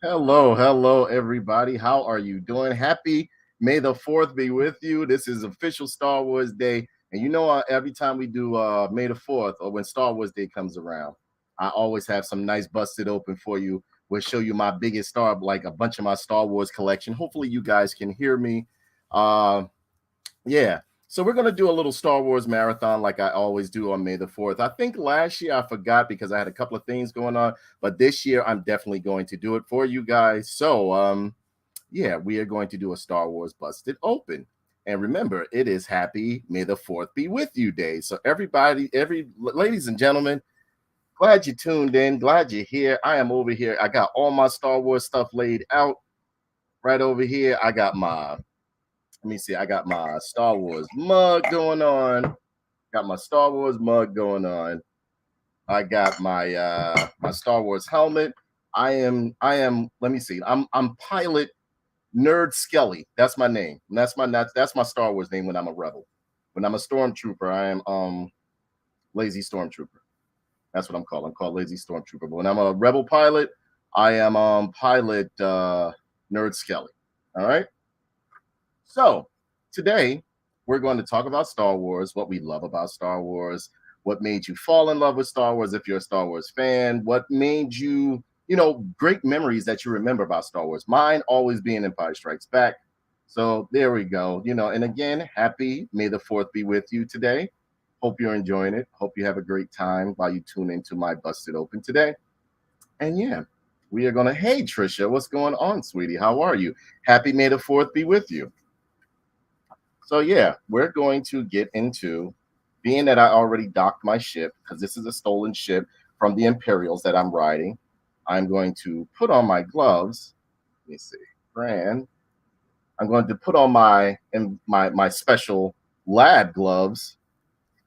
Hello, everybody. How are you doing? Happy May the 4th be with you. This is official Star Wars Day. And every time we do May the 4th or when Star Wars Day comes around, I always have some nice busted open for you. We'll show you my biggest like a bunch of my Star Wars collection. Hopefully, you guys can hear me. Uh, yeah. So we're gonna do a little Star Wars marathon like I always do on May the 4th. I think last year I forgot because I had a couple of things going on, but this year I'm definitely going to do it for you guys. So we are going to do a Star Wars Busted Open. And remember, it is Happy May the 4th be with you day. So everybody, every ladies and gentlemen, glad you tuned in, glad you're here. I am over here. I got all my Star Wars stuff laid out right over here. Let me see. I got my Star Wars mug going on. Got my Star Wars mug going on. I got my Star Wars helmet. I am. Let me see. I'm Pilot Nerd Skelly. That's my name. And that's my Star Wars name when I'm a rebel. When I'm a stormtrooper, I am lazy stormtrooper. That's what I'm called. I'm called lazy stormtrooper. But when I'm a rebel pilot, I am Pilot Nerd Skelly. All right. So today we're going to talk about Star Wars, what we love about Star Wars, what made you fall in love with Star Wars if you're a Star Wars fan, what made you, great memories that you remember about Star Wars. Mine always being Empire Strikes Back. So there we go. And again, happy May the 4th be with you today. Hope you're enjoying it. Hope you have a great time while you tune into my Busted Open today. And yeah, we are going to, hey, Trisha, what's going on, sweetie? How are you? Happy May the 4th be with you. So yeah, we're going to get into being that I already docked my ship because this is a stolen ship from the Imperials that I'm riding. I'm going to put on my gloves. Let me see, brand. I'm going to put on my special lab gloves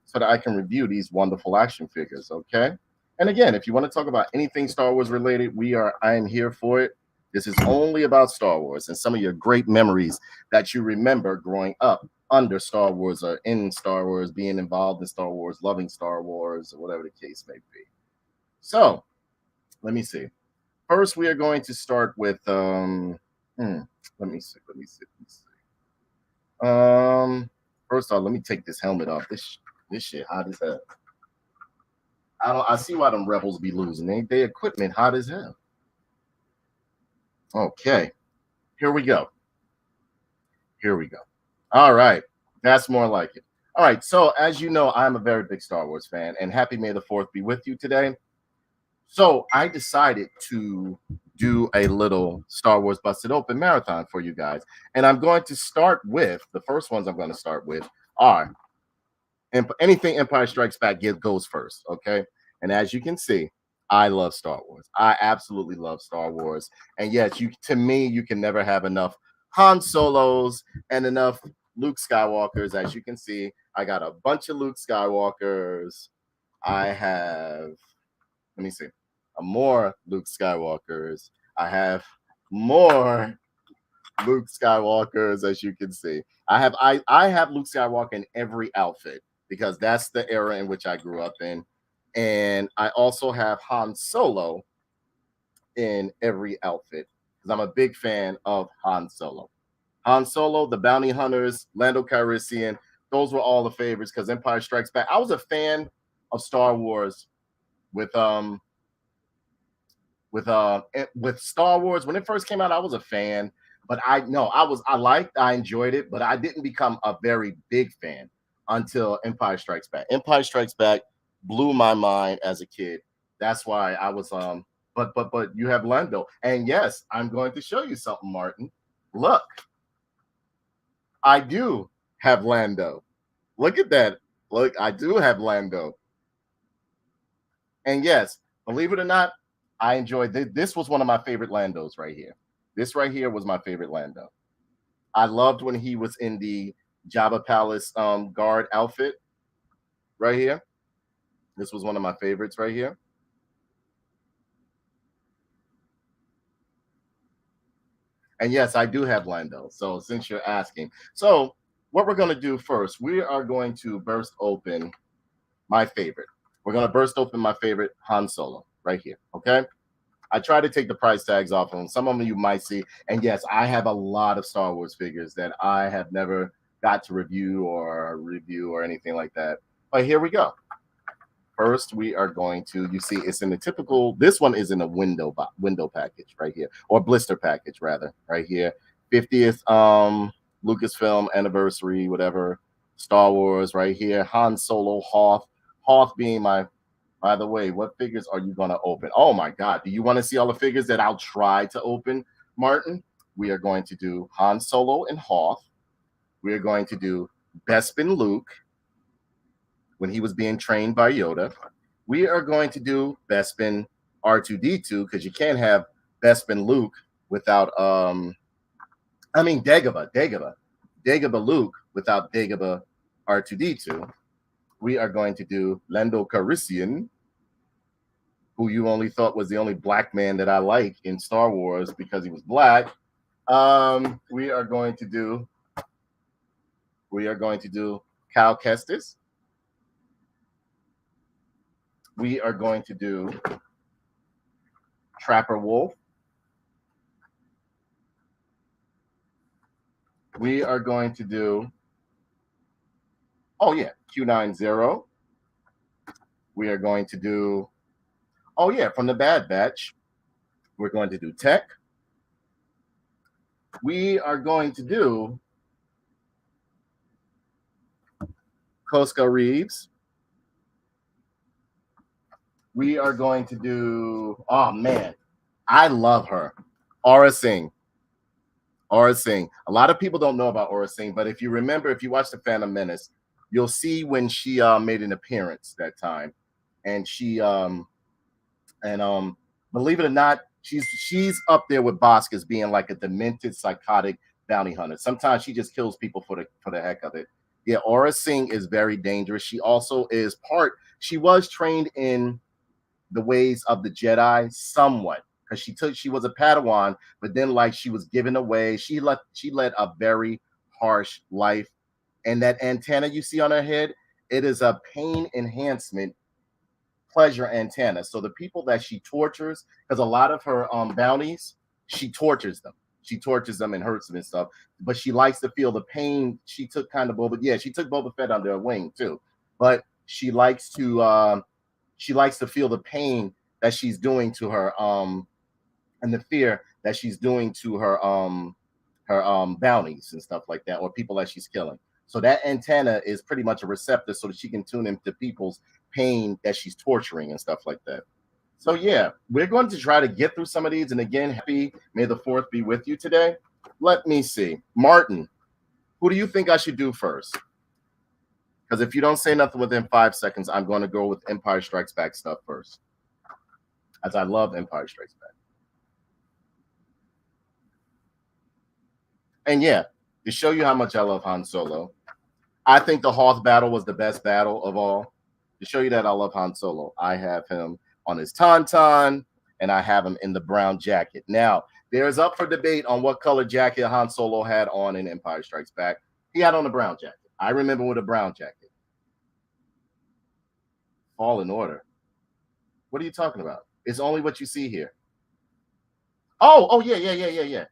so that I can review these wonderful action figures. Okay. And again, if you want to talk about anything Star Wars related, I am here for it. This is only about Star Wars and some of your great memories that you remember growing up under Star Wars or in Star Wars, being involved in Star Wars, loving Star Wars, or whatever the case may be. So let me see. First, we are going to start with let me see. First off, let me take this helmet off. This shit hot as hell. I see why them rebels be losing. They equipment hot as hell. Okay, here we go. Here we go. All right, that's more like it. All right, so as you know, I'm a very big Star Wars fan, and happy May the 4th be with you today. So I decided to do a little Star Wars Busted Open marathon for you guys. And I'm going to start with the first ones I'm going to start with are anything Empire Strikes Back goes first. Okay. And as you can see, I love Star Wars. I absolutely love Star Wars. And yes, to me, you can never have enough Han Solos and enough Luke Skywalkers. As you can see, I got a bunch of Luke Skywalkers. I have, let me see, more Luke Skywalkers. I have more Luke Skywalkers, as you can see. I have Luke Skywalker in every outfit because that's the era in which I grew up in. And I also have Han Solo in every outfit because I'm a big fan of Han Solo. Han Solo, the Bounty Hunters, Lando Calrissian, those were all the favorites because Empire Strikes Back. I was a fan of Star Wars with Star Wars when it first came out. I was a fan, but I enjoyed it, but I didn't become a very big fan until Empire Strikes Back. Empire Strikes Back blew my mind as a kid. That's why I was but you have Lando. And yes, I'm going to show you something, Martin. Look, I do have Lando. Look at that. Look, I do have Lando. And yes, believe it or not, I enjoyed this. Was one of my favorite Landos right here. This right here was my favorite Lando. I loved when he was in the Jabba Palace guard outfit right here. This was one of my favorites right here. And yes, I do have Lando. So since you're asking, so what we're going to do first, we are going to burst open my favorite. We're going to burst open my favorite Han Solo right here. Okay. I try to take the price tags off of them. Some of them you might see. And yes, I have a lot of Star Wars figures that I have never got to review or anything like that. But here we go. First, we are going to, you see, it's in the typical, this one is in a window package right here, or blister package rather, right here. 50th Lucasfilm anniversary, whatever, Star Wars right here. Han Solo, Hoth. Hoth being my, by the way, what figures are you going to open? Oh my God. Do you want to see all the figures that I'll try to open, Martin? We are going to do Han Solo and Hoth. We are going to do Bespin Luke when he was being trained by Yoda. We are going to do Bespin R2D2 because you can't have Bespin Luke without Dagobah Luke without Dagobah R2D2. We are going to do Lando Calrissian, who you only thought was the only black man that I like in Star Wars because he was black. We are going to do Cal Kestis. We are going to do Trapper Wolf. We are going to do, oh yeah, Q90. We are going to do, oh yeah, from the Bad Batch, we're going to do Tech. We are going to do Koska Reeves. We are going to do, oh man, I love her, Aura Singh. Aura Singh. A lot of people don't know about Aura Singh, but if you remember, if you watch The Phantom Menace, you'll see when she made an appearance that time, and she believe it or not, she's up there with Bosk as being like a demented, psychotic bounty hunter. Sometimes she just kills people for the heck of it. Yeah, Aura Singh is very dangerous. She also is she was trained in the ways of the Jedi somewhat, because she was a Padawan, but then like she was given away. She led a very harsh life. And that antenna you see on her head, it is a pain enhancement pleasure antenna. So the people that she tortures, because a lot of her bounties, she tortures them. She tortures them and hurts them and stuff. But she likes to feel the pain. She took kind of she took Boba Fett under her wing too. But she likes to feel the pain that she's doing to her and the fear that she's doing to her bounties and stuff like that, or people that she's killing. So that antenna is pretty much a receptor so that she can tune into people's pain that she's torturing and stuff like that. So yeah, we're going to try to get through some of these. And again, happy May the 4th be with you today. Let me see. Martin, who do you think I should do first? Because if you don't say nothing within 5 seconds, I'm going to go with Empire Strikes Back stuff first, as I love Empire Strikes Back. And yeah, to show you how much I love Han Solo, I think the Hoth battle was the best battle of all. To show you that I love Han Solo, I have him on his tauntaun, and I have him in the brown jacket. Now, there's up for debate on what color jacket Han Solo had on in Empire Strikes Back. He had on a brown jacket. I remember with a brown jacket. Fallen Order. What are you talking about? It's only what you see here. Oh, yeah.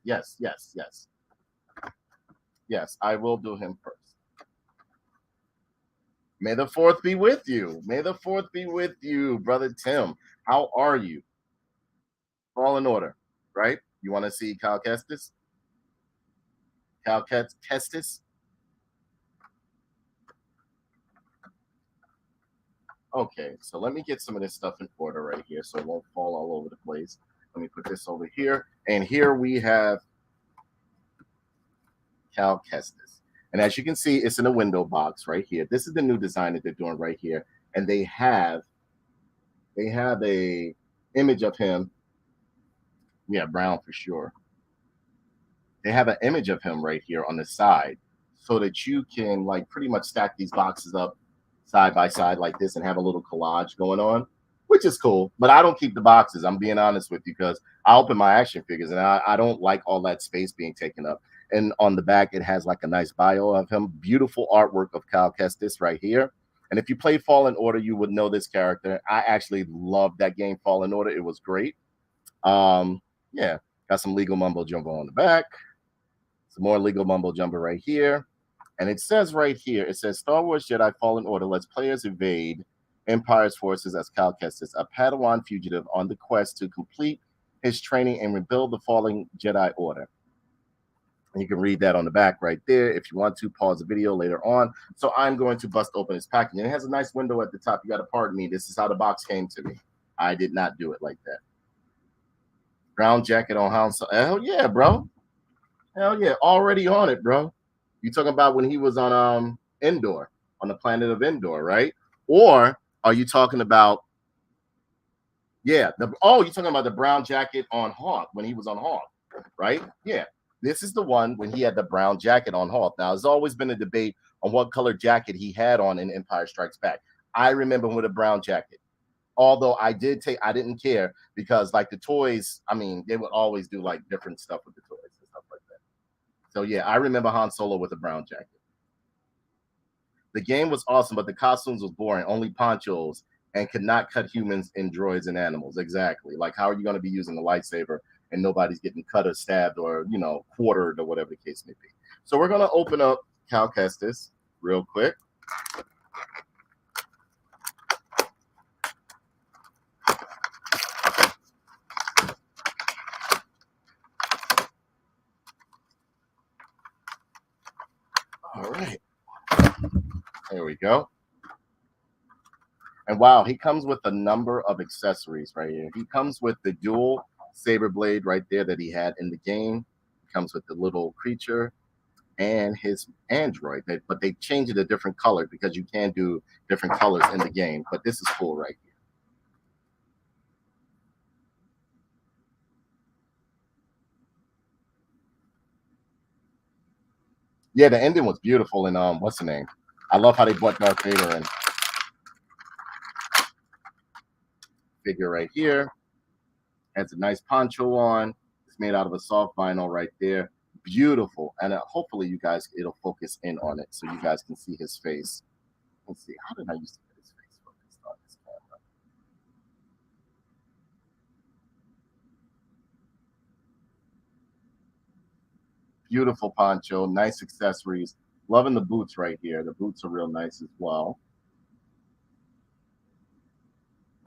Yes, I will do him first. May the 4th be with you. May the 4th be with you, Brother Tim. How are you? Fallen Order, right? You want to see Cal Kestis? Cal Kestis? Okay, so let me get some of this stuff in order right here so it won't fall all over the place. Let me put this over here. And here we have Cal Kestis. And as you can see, it's in a window box right here. This is the new design that they're doing right here. And they have a image of him. Yeah, brown for sure. They have an image of him right here on the side so that you can like pretty much stack these boxes up side by side like this and have a little collage going on, which is cool. But I don't keep the boxes. I'm being honest with you, because I open my action figures and I don't like all that space being taken up. And on the back, it has like a nice bio of him. Beautiful artwork of Cal Kestis right here. And if you play Fallen Order, you would know this character. I actually loved that game, Fallen Order. It was great. Yeah, got some legal mumbo jumbo on the back. Some more legal mumbo jumbo right here. And it says right here, it says Star Wars Jedi Fallen Order lets players evade Empire's forces as Cal Kestis, a Padawan fugitive on the quest to complete his training and rebuild the fallen Jedi Order. And you can read that on the back right there. If you want to, pause the video later on. So I'm going to bust open this package. And it has a nice window at the top. You got to pardon me. This is how the box came to me. I did not do it like that. Brown jacket on Han Solo. Hell yeah, bro. Hell yeah. Already on it, bro. You talking about when he was on Endor, on the planet of Endor, right? Or are you talking about, yeah, you're talking about the brown jacket on Hawk when he was on Hawk, right? Yeah. This is the one when he had the brown jacket on Hawk. Now, there's always been a debate on what color jacket he had on in Empire Strikes Back. I remember him with a brown jacket. Although I didn't care because like the toys, I mean, they would always do like different stuff with the toys and stuff like that. So yeah, I remember Han Solo with a brown jacket. The game was awesome, but the costumes was boring. Only ponchos and could not cut humans and droids and animals. Exactly. Like, how are you going to be using a lightsaber and nobody's getting cut or stabbed or, quartered or whatever the case may be? So we're going to open up Cal Kestis real quick. All right. There we go. And wow, he comes with a number of accessories right here. He comes with the dual saber blade right there that he had in the game. He comes with the little creature and his android. But they changed it a different color because you can do different colors in the game. But this is cool right here. Yeah, the ending was beautiful. And what's the name? I love how they brought Darth Vader in. Figure right here. Has a nice poncho on. It's made out of a soft vinyl right there. Beautiful. And hopefully you guys, it'll focus in on it so you guys can see his face. Let's see. How did I used to get his face focused on this camera? Beautiful poncho. Nice accessories. Loving the boots right here. The boots are real nice as well.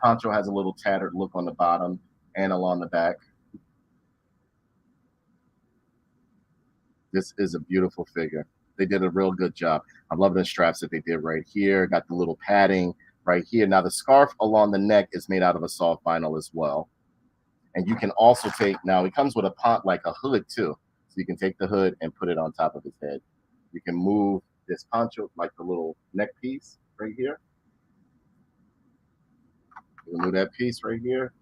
Poncho has a little tattered look on the bottom and along the back. This is a beautiful figure. They did a real good job. I'm loving the straps that they did right here. Got the little padding right here. Now the scarf along the neck is made out of a soft vinyl as well. And you can also take, now it comes with like a hood too. So you can take the hood and put it on top of his head. You can move this poncho, like the little neck piece right here. You can move that piece right here.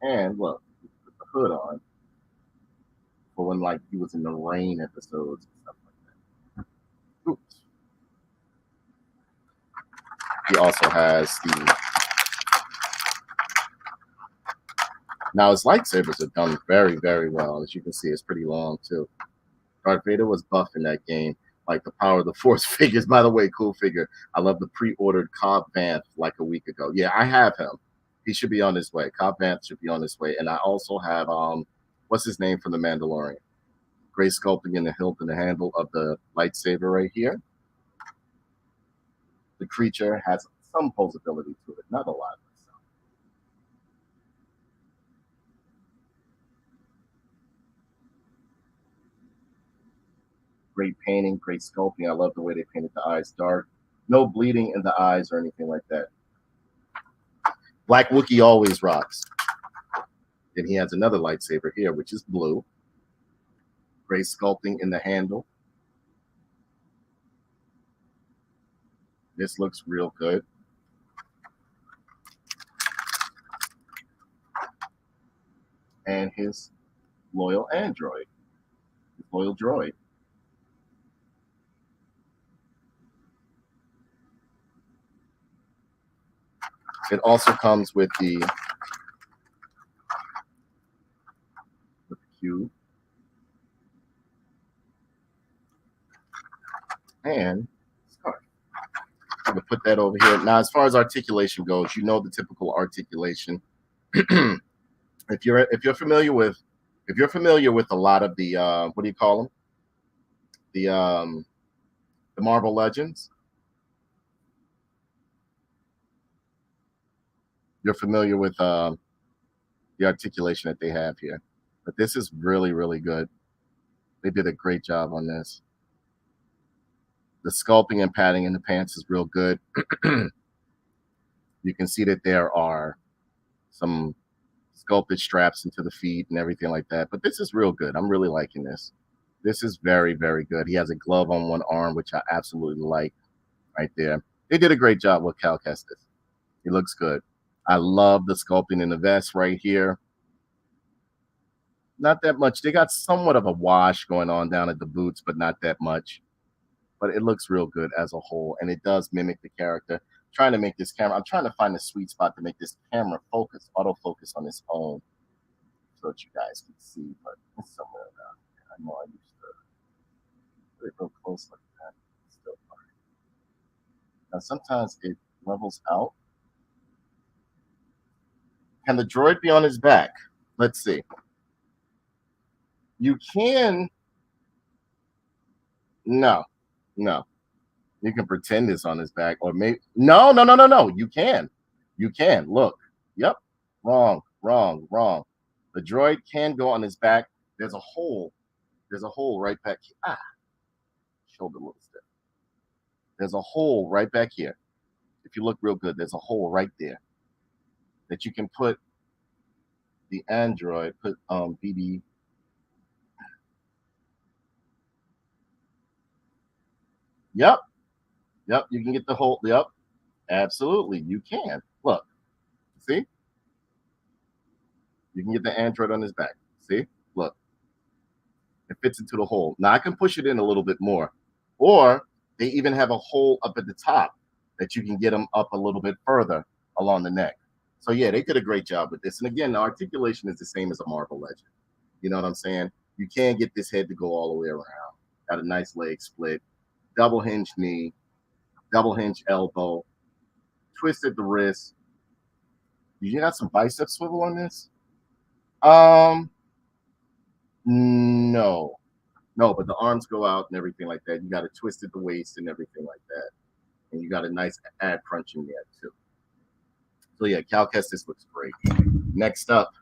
And look, put the hood on for when like he was in the rain episodes and stuff like that. Oops. He also has the, now his lightsabers are done very, very well. As you can see, it's pretty long too. Darth Vader was buff in that game, like the Power of the Force figures. By the way, cool figure. I love the pre-ordered Cobb Vanth like a week ago. Yeah, I have him. He should be on his way. Cobb Vanth should be on his way. And I also have what's his name from The Mandalorian? Gray sculpting in the hilt and the handle of the lightsaber right here. The creature has some posability to it, not a lot. Great painting, great sculpting. I love the way they painted the eyes dark. No bleeding in the eyes or anything like that. Black Wookiee always rocks. Then he has another lightsaber here, which is blue. Great sculpting in the handle. This looks real good. And his loyal android, his loyal droid. It also comes with the cube. And scarf. I'm gonna put that over here. Now, as far as articulation goes, you know the typical articulation. If you're familiar with a lot of the what do you call them, the Marvel Legends, you're familiar with the articulation that they have here. But this is really, really good. They did a great job on this. The sculpting and padding in the pants is real good. You can see that there are some sculpted straps into the feet and everything like that. But this is real good. I'm really liking this. This is very, very good. He has a glove on one arm, which I absolutely like right there. They did a great job with Cal Kestis. He looks good. I love the sculpting in the vest right here. Not that much. They got somewhat of a wash going on down at the boots, but not that much. But it looks real good as a whole, and it does mimic the character. Trying to make this camera, I'm trying to find the sweet spot to make this camera focus, autofocus on its own, so that you guys can see. But it's somewhere around here. I know I used to put it real close like that. It's still fine. Now sometimes it levels out. Can the droid be on his back? Let's see. You can. No, no. You can pretend it's on his back, or maybe no, no, no, no, no. You can. You can. Look. Yep. Wrong, wrong, wrong. The droid can go on his back. There's a hole. There's a hole right back here. Ah, shoulder a little stiff. There's a hole right back here. If you look real good, there's a hole right there that you can put the Android, put BB. Yep. Yep. You can get the hole. Yep. Absolutely. You can. Look. See? You can get the Android on his back. See? Look. It fits into the hole. Now I can push it in a little bit more. Or they even have a hole up at the top that you can get them up a little bit further along the neck. So yeah, they did a great job with this. And again, the articulation is the same as a Marvel Legend. You know what I'm saying? You can get this head to go all the way around. Got a nice leg split, double hinge knee, double hinge elbow, twisted the wrist. You got some bicep swivel on this? Um, no, no, but the arms go out and everything like that. You got it twisted the waist and everything like that, and you got a nice ad crunch in there too. So yeah, Cal Kestis looks great. Next up,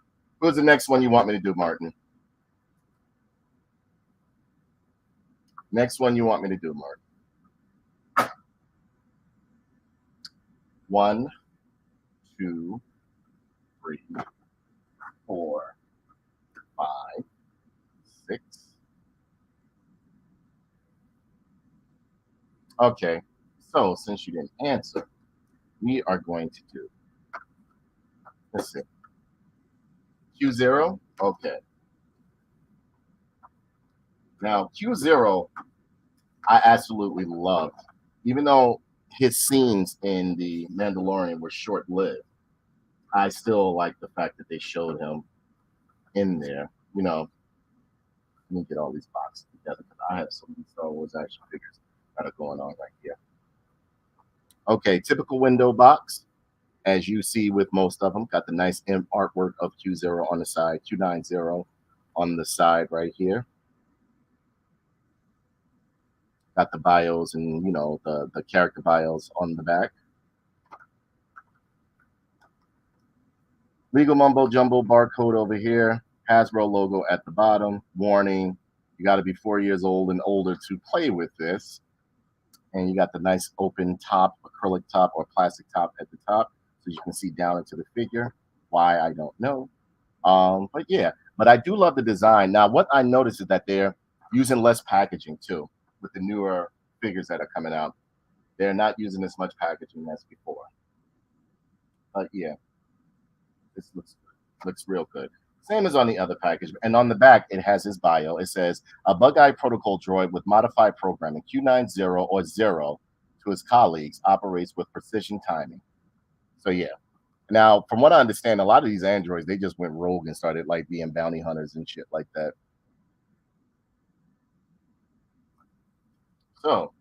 who's the next one you want me to do, Martin? Next one you want me to do, Martin? 1, 2, 3, 4, 5, 6. Okay, so since you didn't answer, we are going to do, let's see, Q0. Okay. Now, Q0, I absolutely loved. Even though his scenes in The Mandalorian were short lived, I still like the fact that they showed him in there. You know, let me get all these boxes together because I have some Star Wars action figures that are going on right here. Okay, typical window box, as you see with most of them, got the nice artwork of Q0 on the side, Q90 on the side right here. Got the bios and the character bios on the back. Legal mumbo jumbo barcode over here. Hasbro logo at the bottom. Warning: you got to be 4 years old and older to play with this. And you got the nice open top, acrylic top or plastic top at the top, so you can see down into the figure. Why, I don't know. But yeah, but I do love the design. Now, what I noticed is that they're using less packaging too with the newer figures that are coming out. They're not using as much packaging as before. But yeah, this looks real good. Same as on the other package. And on the back, it has his bio. It says, a bug-eye protocol droid with modified programming, Q90 or 0 to his colleagues, operates with precision timing. So yeah. Now, from what I understand, a lot of these androids, they just went rogue and started like being bounty hunters and shit like that. So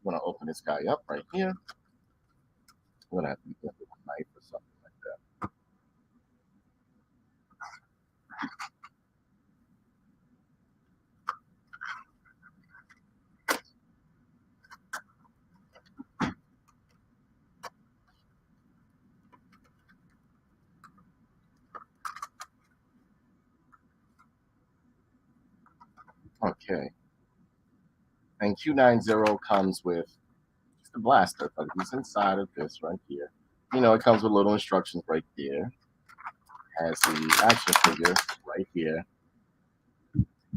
I'm gonna open this guy up right here. I'm gonna have to get a knife or something like that. Okay. And Q90 comes with just a blaster, but it's inside of this right here. You know, it comes with little instructions right there. Has the action figure right here.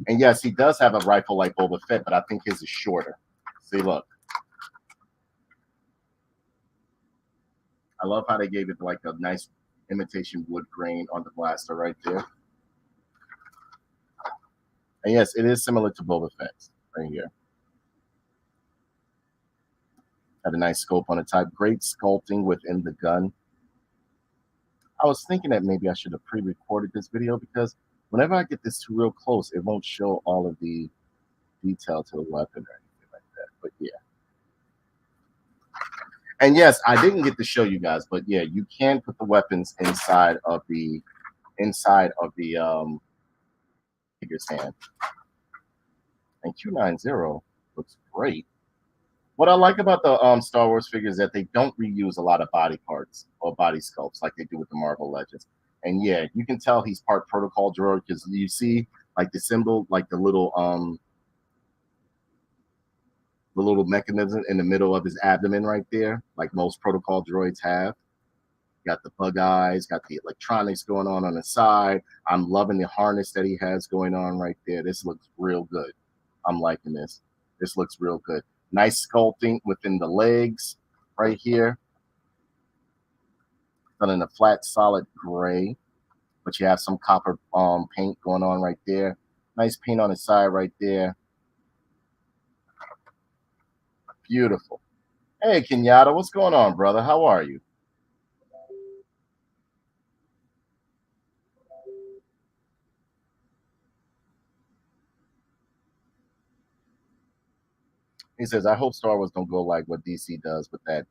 And yes, he does have a rifle like Boba Fett, but I think his is shorter. See, look. I love how they gave it like a nice imitation wood grain on the blaster right there. And yes, it is similar to Boba Fett right here. Had a nice scope on the type. Great sculpting within the gun. I was thinking that maybe I should have pre-recorded this video because whenever I get this too real close, it won't show all of the detail to the weapon or anything like that. But yeah. And yes, I didn't get to show you guys, but yeah, you can put the weapons inside of the figure's hand. And Q90 looks great. What I like about the Star Wars figures is that they don't reuse a lot of body parts or body sculpts like they do with the Marvel Legends. And yeah, you can tell he's part protocol droid because you see like the symbol, like the little mechanism in the middle of his abdomen right there, like most protocol droids have. Got the bug eyes, got the electronics going on the side. I'm loving the harness that he has going on right there. This looks real good. I'm liking this. This looks real good. Nice sculpting within the legs right here. Done in a flat, solid gray, but you have some copper paint going on right there. Nice paint on the side right there. Beautiful. Hey, Kenyatta, what's going on, brother? How are you? He says, I hope Star Wars don't go like what DC does with that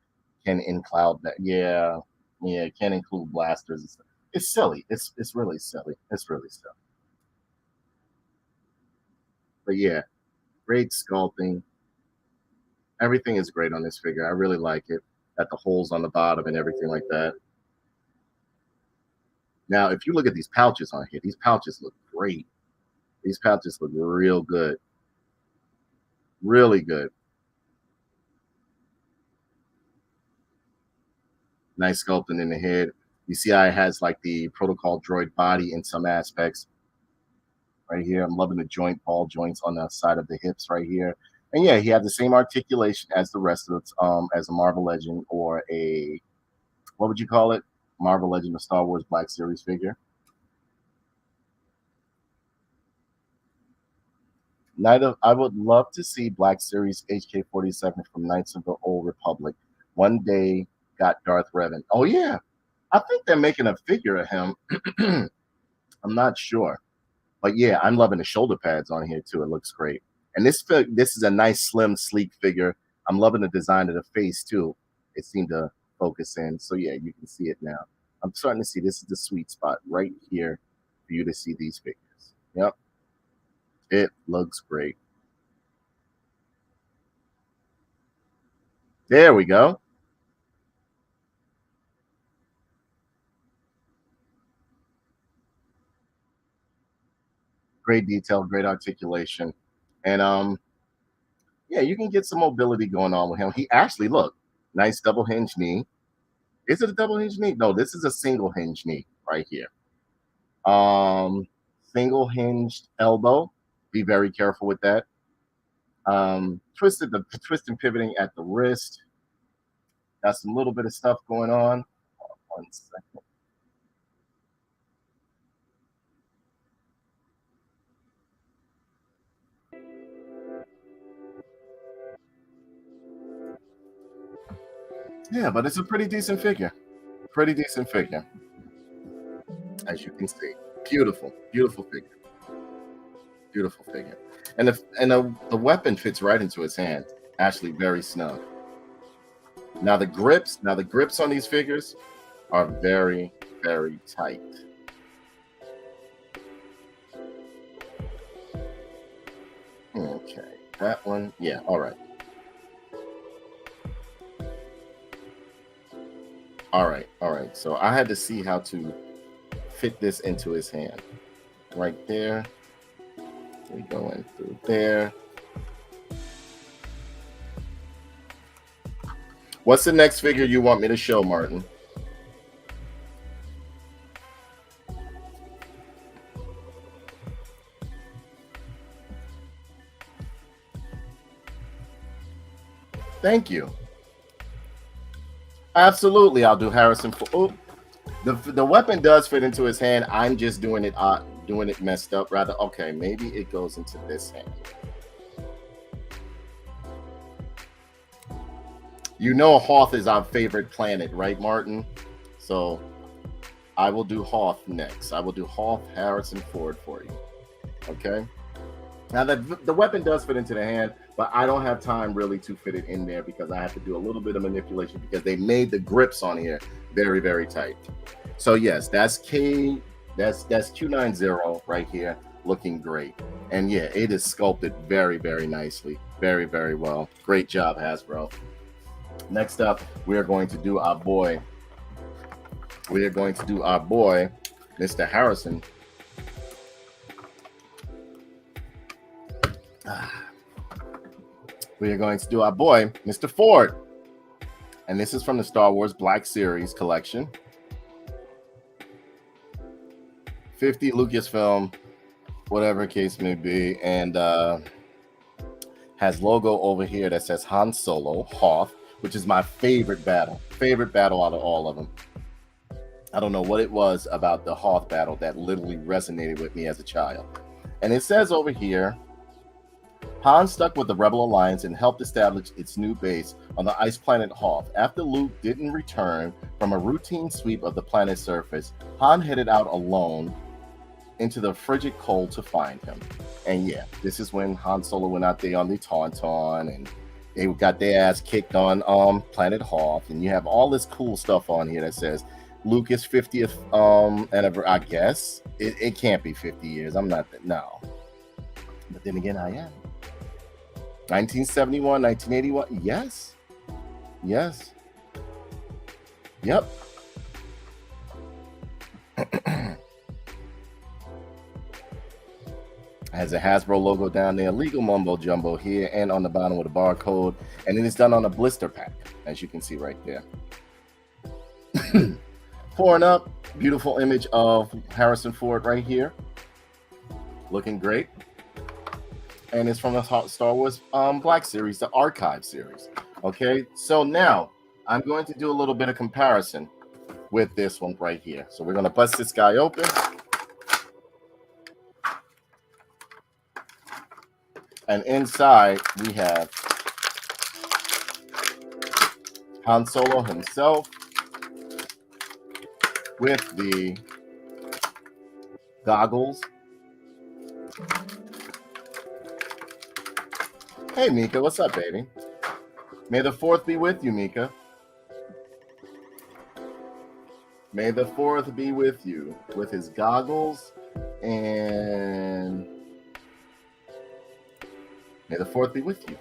can include that. Yeah, it can include blasters. It's silly. It's really silly. It's really silly. But yeah, great sculpting. Everything is great on this figure. I really like it. Got the holes on the bottom and everything like that. Now, if you look at these pouches on here, these pouches look great. These pouches look real good. Really good. Nice sculpting in the head. You see how it has like the protocol droid body in some aspects. Right here, I'm loving the joint ball joints on the side of the hips right here. And yeah, he has the same articulation as the rest of it, as a Marvel Legend or a, what would you call it? Marvel Legend of Star Wars Black Series figure. I would love to see Black Series HK-47 from Knights of the Old Republic. One day got Darth Revan. Oh yeah, I think they're making a figure of him. I'm not sure. But yeah, I'm loving the shoulder pads on here too. It looks great. And this is a nice, slim, sleek figure. I'm loving the design of the face too. It seemed to focus in. So yeah, you can see it now. I'm starting to see this is the sweet spot right here for you to see these figures. Yep. It looks great. There we go. Great detail, great articulation. And yeah, you can get some mobility going on with him. He actually look, nice double hinge knee. Is it a double hinge knee? No, this is a single hinge knee right here. Single hinged elbow. Be very careful with that. Twist and pivoting at the wrist. Got some little bit of stuff going on. 1 second. Yeah, but it's a pretty decent figure. Pretty decent figure, as you can see. Beautiful, beautiful figure. Beautiful figure. And the weapon fits right into his hand. Actually, very snug. Now the grips on these figures are very, very tight. That one, yeah, all right. All right. So I had to see how to fit this into his hand. Right there. We go in through there. What's the next figure you want me to show, Martin? Thank you. Absolutely, I'll do Harrison. Oh, the weapon does fit into his hand. I'm just doing it messed up. Rather, okay, maybe it goes into this hand. You know, Hoth is our favorite planet, right, Martin? So I will do Hoth next. I will do Hoth Harrison Ford for you. Okay. Now the weapon does fit into the hand, but I don't have time really to fit it in there because I have to do a little bit of manipulation because they made the grips on here very, very tight. So yes, that's that's Q90 right here, looking great. And yeah, it is sculpted very, very nicely, very, very well. Great job, Hasbro. Next up, we are going to do our boy. We are going to do our boy, Mr. Harrison. We are going to do our boy, Mr. Ford. And this is from the Star Wars Black Series collection. 50 Lucasfilm, whatever case may be. And has logo over here that says Han Solo, Hoth, which is my favorite battle out of all of them. I don't know what it was about the Hoth battle that literally resonated with me as a child. And it says over here, Han stuck with the Rebel Alliance and helped establish its new base on the ice planet Hoth. After Luke didn't return from a routine sweep of the planet's surface, Han headed out alone into the frigid cold to find him. And yeah, this is when Han Solo went out there on the Tauntaun and they got their ass kicked on planet Hoth. And you have all this cool stuff on here that says Lucas 50th anniversary. I guess it can't be 50 years. I'm not, no. But then again, I am. 1971, 1981. Yes. Yes. Yep. Has a Hasbro logo down there, legal mumbo jumbo here and on the bottom with a barcode. And it is done on a blister pack, as you can see right there. Pouring up, beautiful image of Harrison Ford right here. Looking great. And it's from the Star Wars Black Series, the Archive series. Okay, so now I'm going to do a little bit of comparison with this one right here. So we're going to bust this guy open. And inside we have Han Solo himself with the goggles. Hey, Mika, what's up, baby? May the 4th be with you, Mika. May the 4th be with you with his goggles, and may the 4th be with you.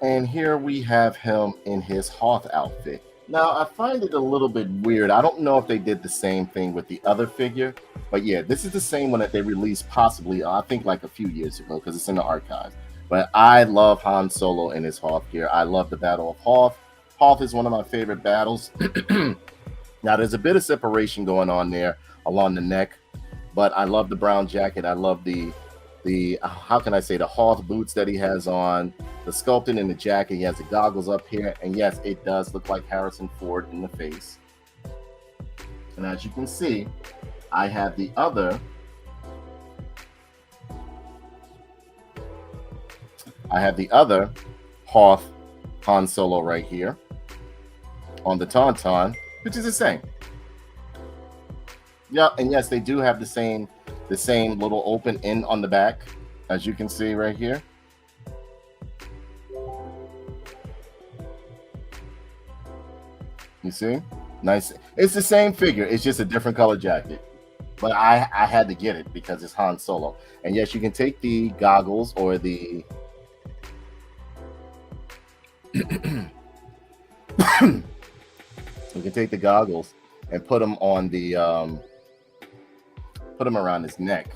And here we have him in his Hoth outfit. Now, I find it a little bit weird. I don't know if they did the same thing with the other figure, but yeah, this is the same one that they released possibly, I think, like a few years ago because it's in the archives. But I love Han Solo in his Hoth gear. I love the Battle of Hoth. Hoth is one of my favorite battles. Now, there's a bit of separation going on there along the neck, but I love the brown jacket. I love the how can I say, the Hoth boots that he has on, the sculpting in the jacket. He has the goggles up here, and yes, it does look like Harrison Ford in the face. And as you can see, I have the other Hoth Han Solo right here on the Tauntaun, which is the same. Yeah, and yes, they do have the same little open end on the back, as you can see right here. You see? Nice. It's the same figure. It's just a different color jacket. But I had to get it because it's Han Solo. And yes, you can take the goggles or the you can take the goggles and put them on the put them around his neck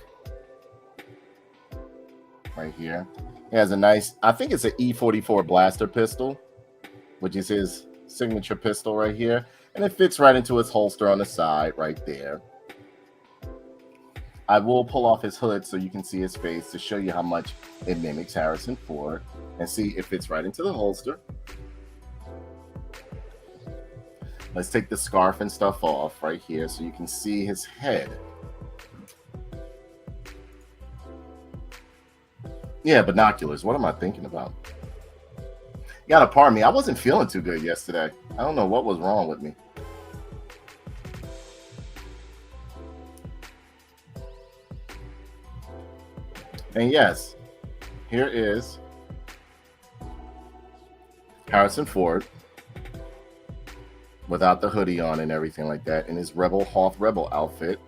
right here. He has a nice, I think it's an E44 blaster pistol, which is his signature pistol right here, and it fits right into his holster on the side right there. I will pull off his hood so you can see his face to show you how much it mimics Harrison Ford, and see it fits right into the holster. Let's take the scarf and stuff off right here so you can see his head. Yeah, binoculars. What am I thinking about? You gotta pardon me. I wasn't feeling too good yesterday. I don't know what was wrong with me. And yes, here is Harrison Ford without the hoodie on and everything like that in his Hoth Rebel outfit.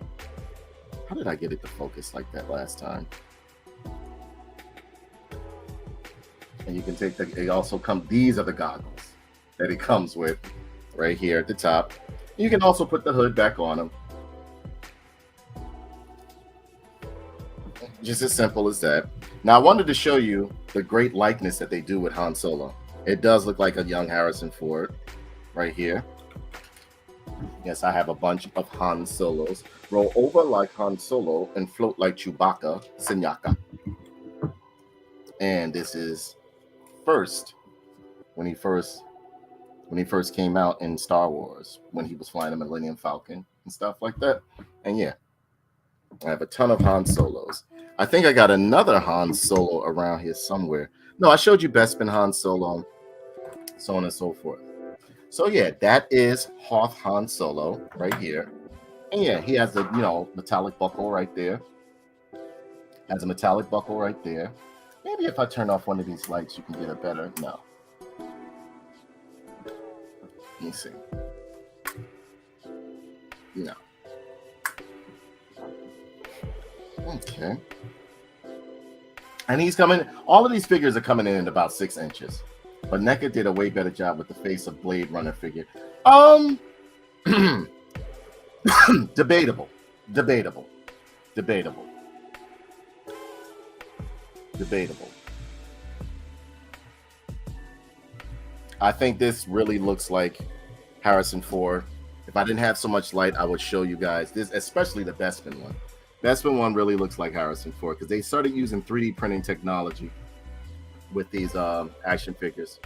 How did I get it to focus like that last time? And you can take it also comes, these are the goggles that it comes with right here at the top. You can also put the hood back on them. Just as simple as that. Now, I wanted to show you the great likeness that they do with Han Solo. It does look like a young Harrison Ford right here. Yes, I have a bunch of Han Solos. Roll over like Han Solo and float like Chewbacca, Senyaka. And this is when he first came out in Star Wars, when he was flying the Millennium Falcon and stuff like that. And yeah, I have a ton of Han Solos. I think I got another Han Solo around here somewhere. No, I showed you Bespin Han Solo, so on and so forth. So yeah, that is Hoth Han Solo right here. And yeah, he has the, metallic buckle right there. Has a metallic buckle right there. Maybe if I turn off one of these lights, you can get a better. No. Let me see. No. Okay. And he's coming. All of these figures are coming in at about 6 inches. But NECA did a way better job with the face of Blade Runner figure. Debatable. I think this really looks like Harrison Ford. If I didn't have so much light, I would show you guys this, especially the Bespin one. Bespin one really looks like Harrison Ford because they started using 3D printing technology with these action figures.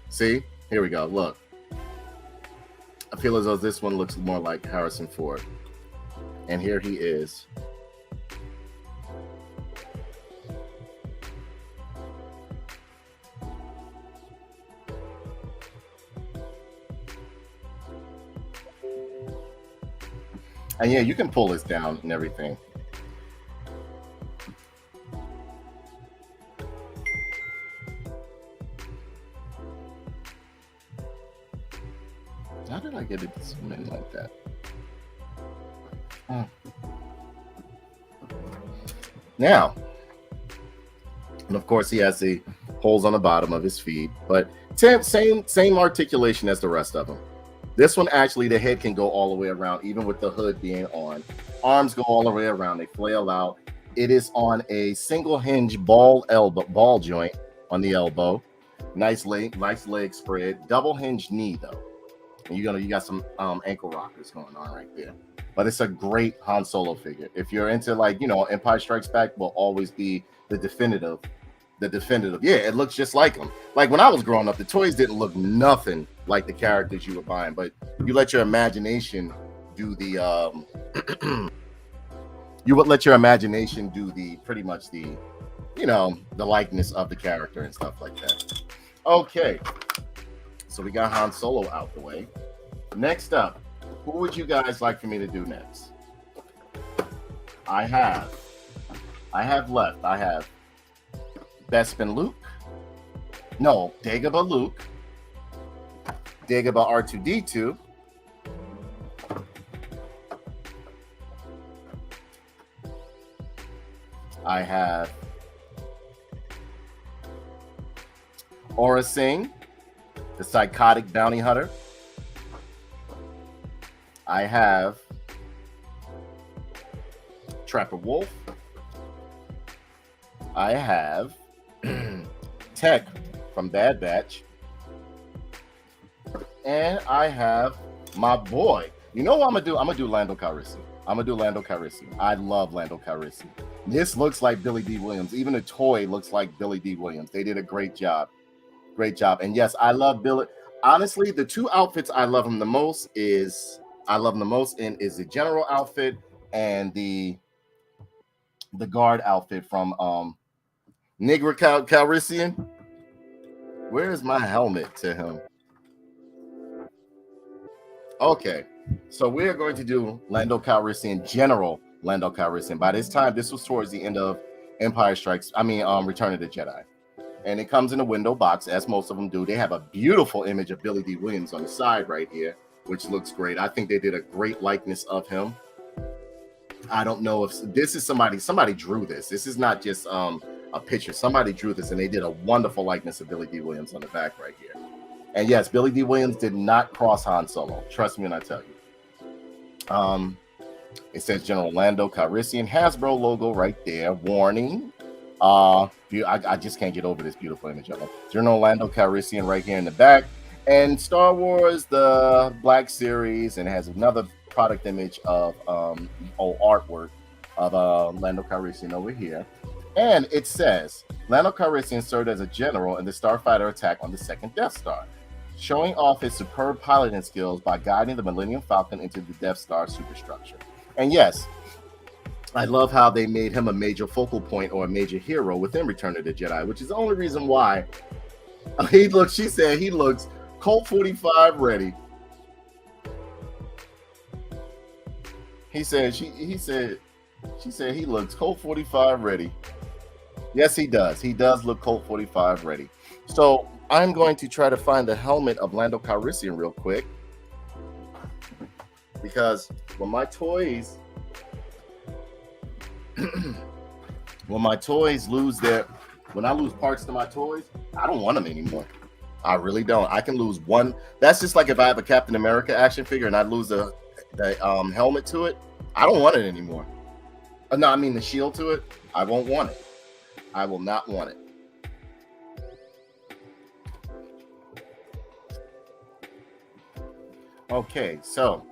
See? Here we go. Look. I feel as though this one looks more like Harrison Ford. And here he is. And yeah, you can pull this down and everything. How did I get it to zoom in like that? Now, and of course he has the holes on the bottom of his feet, but same articulation as the rest of them. This one actually, the head can go all the way around, even with the hood being on. Arms go all the way around; they flail out. It is on a single hinge ball joint on the elbow. Nice leg spread. Double hinge knee though. And you got some ankle rockers going on right there. But it's a great Han Solo figure. If you're into Empire Strikes Back will always be the definitive. Yeah, it looks just like him. Like when I was growing up, the toys didn't look nothing like the characters you were buying, but you let your imagination do the pretty much the likeness of the character and stuff like that. Okay. So we got Han Solo out the way. Next up, who would you guys like for me to do next? I have Bespin Luke. No, Dagobah Luke. Dagobah R2-D2. I have Aura Singh, the psychotic bounty hunter. I have Trapper Wolf. I have Tech from Bad Batch. And I have my boy. You know what I'm gonna do? I'm gonna do Lando Calrissian. I love Lando Calrissian. This looks like Billy D. Williams. Even the toy looks like Billy D. Williams. They did a great job. Great job. And yes, I love Billy. Honestly, the two outfits I love him the most is the general outfit and the guard outfit from Negra Calrissian. Where's my helmet to him? Okay, so we're going to do Lando Calrissian, General Lando Calrissian. By this time, this was towards the end of Return of the Jedi. And it comes in a window box, as most of them do. They have a beautiful image of Billy D. Williams on the side right here, which looks great. I think they did a great likeness of him. I don't know if this is somebody drew this. This is not just a picture. Somebody drew this, and they did a wonderful likeness of Billy D. Williams on the back right here. And yes, Billy D. Williams did not cross Han Solo. Trust me when I tell you. It says General Lando Calrissian, Hasbro logo right there. Warning. I just can't get over this beautiful image of him. General Lando Calrissian right here in the back. And Star Wars, the Black Series, and it has another product image of artwork of Lando Calrissian over here. And it says Lando Calrissian served as a general in the starfighter attack on the second Death Star, showing off his superb piloting skills by guiding the Millennium Falcon into the Death Star superstructure. And yes, I love how they made him a major focal point or a major hero within Return of the Jedi, which is the only reason why she said he looks Colt 45 ready. She said he looks Colt 45 ready. Yes, he does. He does look Colt 45 ready. So I'm going to try to find the helmet of Lando Calrissian real quick, because when I lose parts to my toys, I don't want them anymore. I really don't. I can lose one. That's just like if I have a Captain America action figure and I lose the helmet to it. I don't want it anymore. No, I mean the shield to it. I won't want it. I will not want it. Okay, so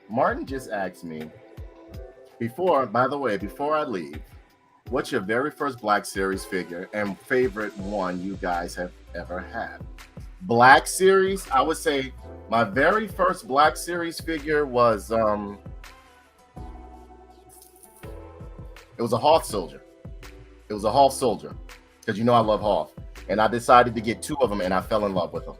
Martin just asked me before I leave, what's your very first Black Series figure and favorite one you guys have ever had? Black Series, I would say my very first Black Series figure was it was a Hoth soldier. It was a Hoth soldier, because you know I love Hoth, and I decided to get two of them, and I fell in love with them.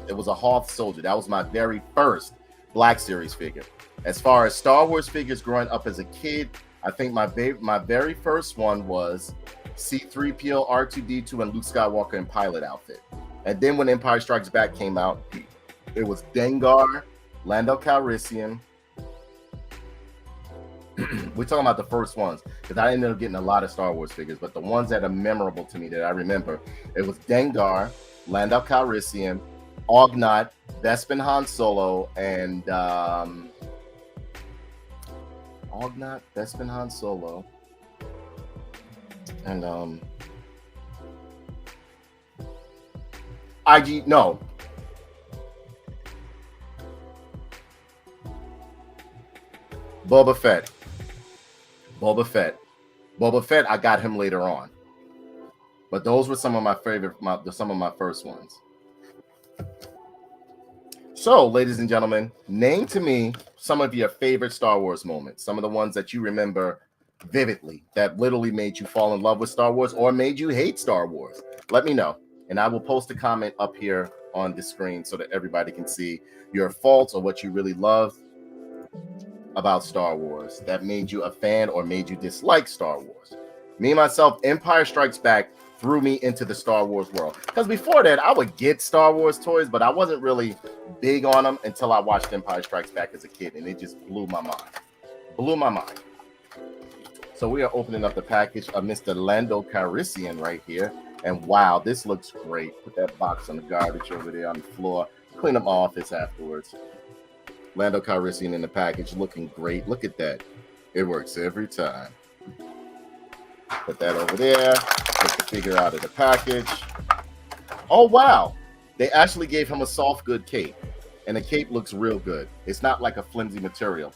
It was a Hoth soldier. That was my very first Black Series figure. As far as Star Wars figures growing up as a kid, I think my very first one was C-3PO, R2-D2, and Luke Skywalker in pilot outfit. And then when Empire Strikes Back came out, it was Dengar, Lando Calrissian. We're talking about the first ones, because I ended up getting a lot of Star Wars figures, but the ones that are memorable to me that I remember, it was Dengar, Lando Calrissian, Ugnaught, Bespin Han Solo, and Ugnaught, Bespin Han Solo, and Boba Fett, I got him later on. But those were some of my first ones. So, ladies and gentlemen, name to me some of your favorite Star Wars moments. Some of the ones that you remember vividly, that literally made you fall in love with Star Wars or made you hate Star Wars. Let me know. And I will post a comment up here on the screen so that everybody can see your faults or what you really love about Star Wars that made you a fan or made you dislike Star Wars. Me, myself, Empire Strikes Back threw me into the Star Wars world. Because before that, I would get Star Wars toys, but I wasn't really big on them until I watched Empire Strikes Back as a kid, and it just blew my mind. Blew my mind. So we are opening up the package of Mr. Lando Calrissian right here. And wow, this looks great. Put that box on the garbage over there on the floor. Clean up my office afterwards. Lando Calrissian in the package, looking great. Look at that. It works every time. Put that over there. Take the figure out of the package. Oh, wow. They actually gave him a soft good cape. And the cape looks real good. It's not like a flimsy material.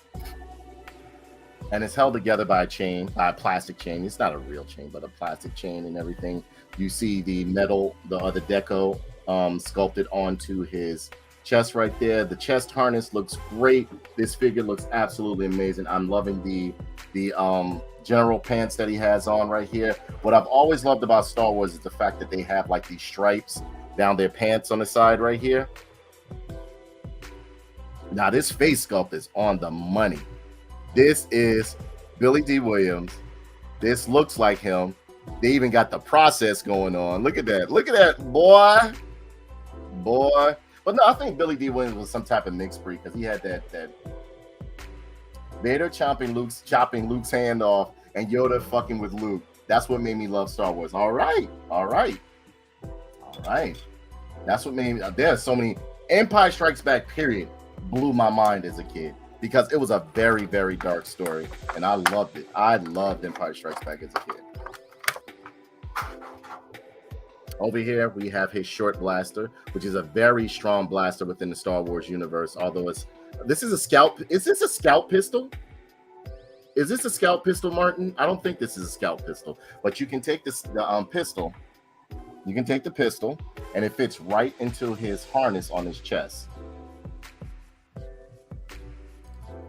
And it's held together by a chain, by a plastic chain. It's not a real chain, but a plastic chain and everything. You see the metal, the deco sculpted onto his chest right there. The chest harness looks great. This figure looks absolutely amazing. I'm loving the general pants that he has on right here. What I've always loved about Star Wars is the fact that they have like these stripes down their pants on the side right here. Now this face sculpt is on the money. This is Billy D. Williams. This looks like him. They even got the process going on. Look at that. Look at that, boy. Boy. But no, I think Billy D. Williams was some type of mixed breed because he had that Vader chopping Luke's hand off and Yoda fucking with Luke. That's what made me love Star Wars. All right. All right. All right. That's what made me. There's so many. Empire Strikes Back, period, blew my mind as a kid. Because it was a very, very dark story, and I loved it. I loved Empire Strikes Back as a kid. Over here, we have his short blaster, which is a very strong blaster within the Star Wars universe. Although this is a scout. Is this a scout pistol? Is this a scout pistol, Martin? I don't think this is a scout pistol. But you can take the pistol. You can take the pistol, and it fits right into his harness on his chest.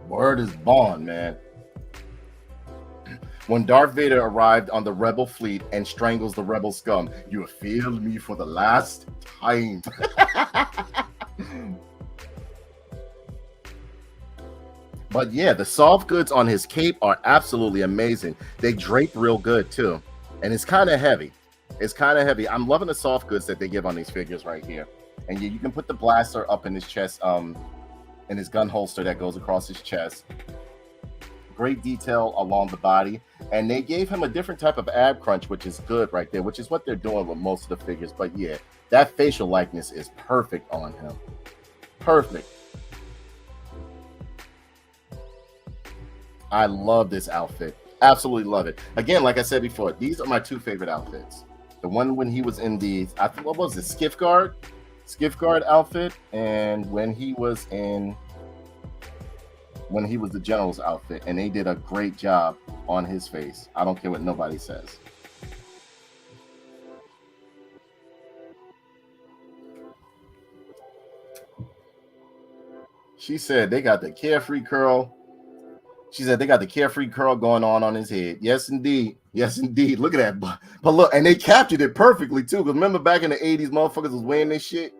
Word is born, man. When Darth Vader arrived on the Rebel fleet and strangles the Rebel scum, you failed me for the last time. But yeah, the soft goods on his cape are absolutely amazing. They drape real good too. And it's kind of heavy. It's kind of heavy. I'm loving the soft goods that they give on these figures right here. And you can put the blaster up in his chest, in his gun holster that goes across his chest. Great detail along the body. And they gave him a different type of ab crunch, which is good right there, which is what they're doing with most of the figures. But yeah, that facial likeness is perfect on him. Perfect. I love this outfit. Absolutely love it. Again, like I said before, these are my two favorite outfits. The one when he was in the, I think, what was it, Skiff Guard outfit, and when he was the general's outfit, and they did a great job on his face. I don't care what nobody says. She said they got the carefree curl. She said they got the carefree curl going on his head. Yes, indeed. Yes, indeed. Look at that. But look, and they captured it perfectly too. Because remember back in the 80s, motherfuckers was wearing this shit.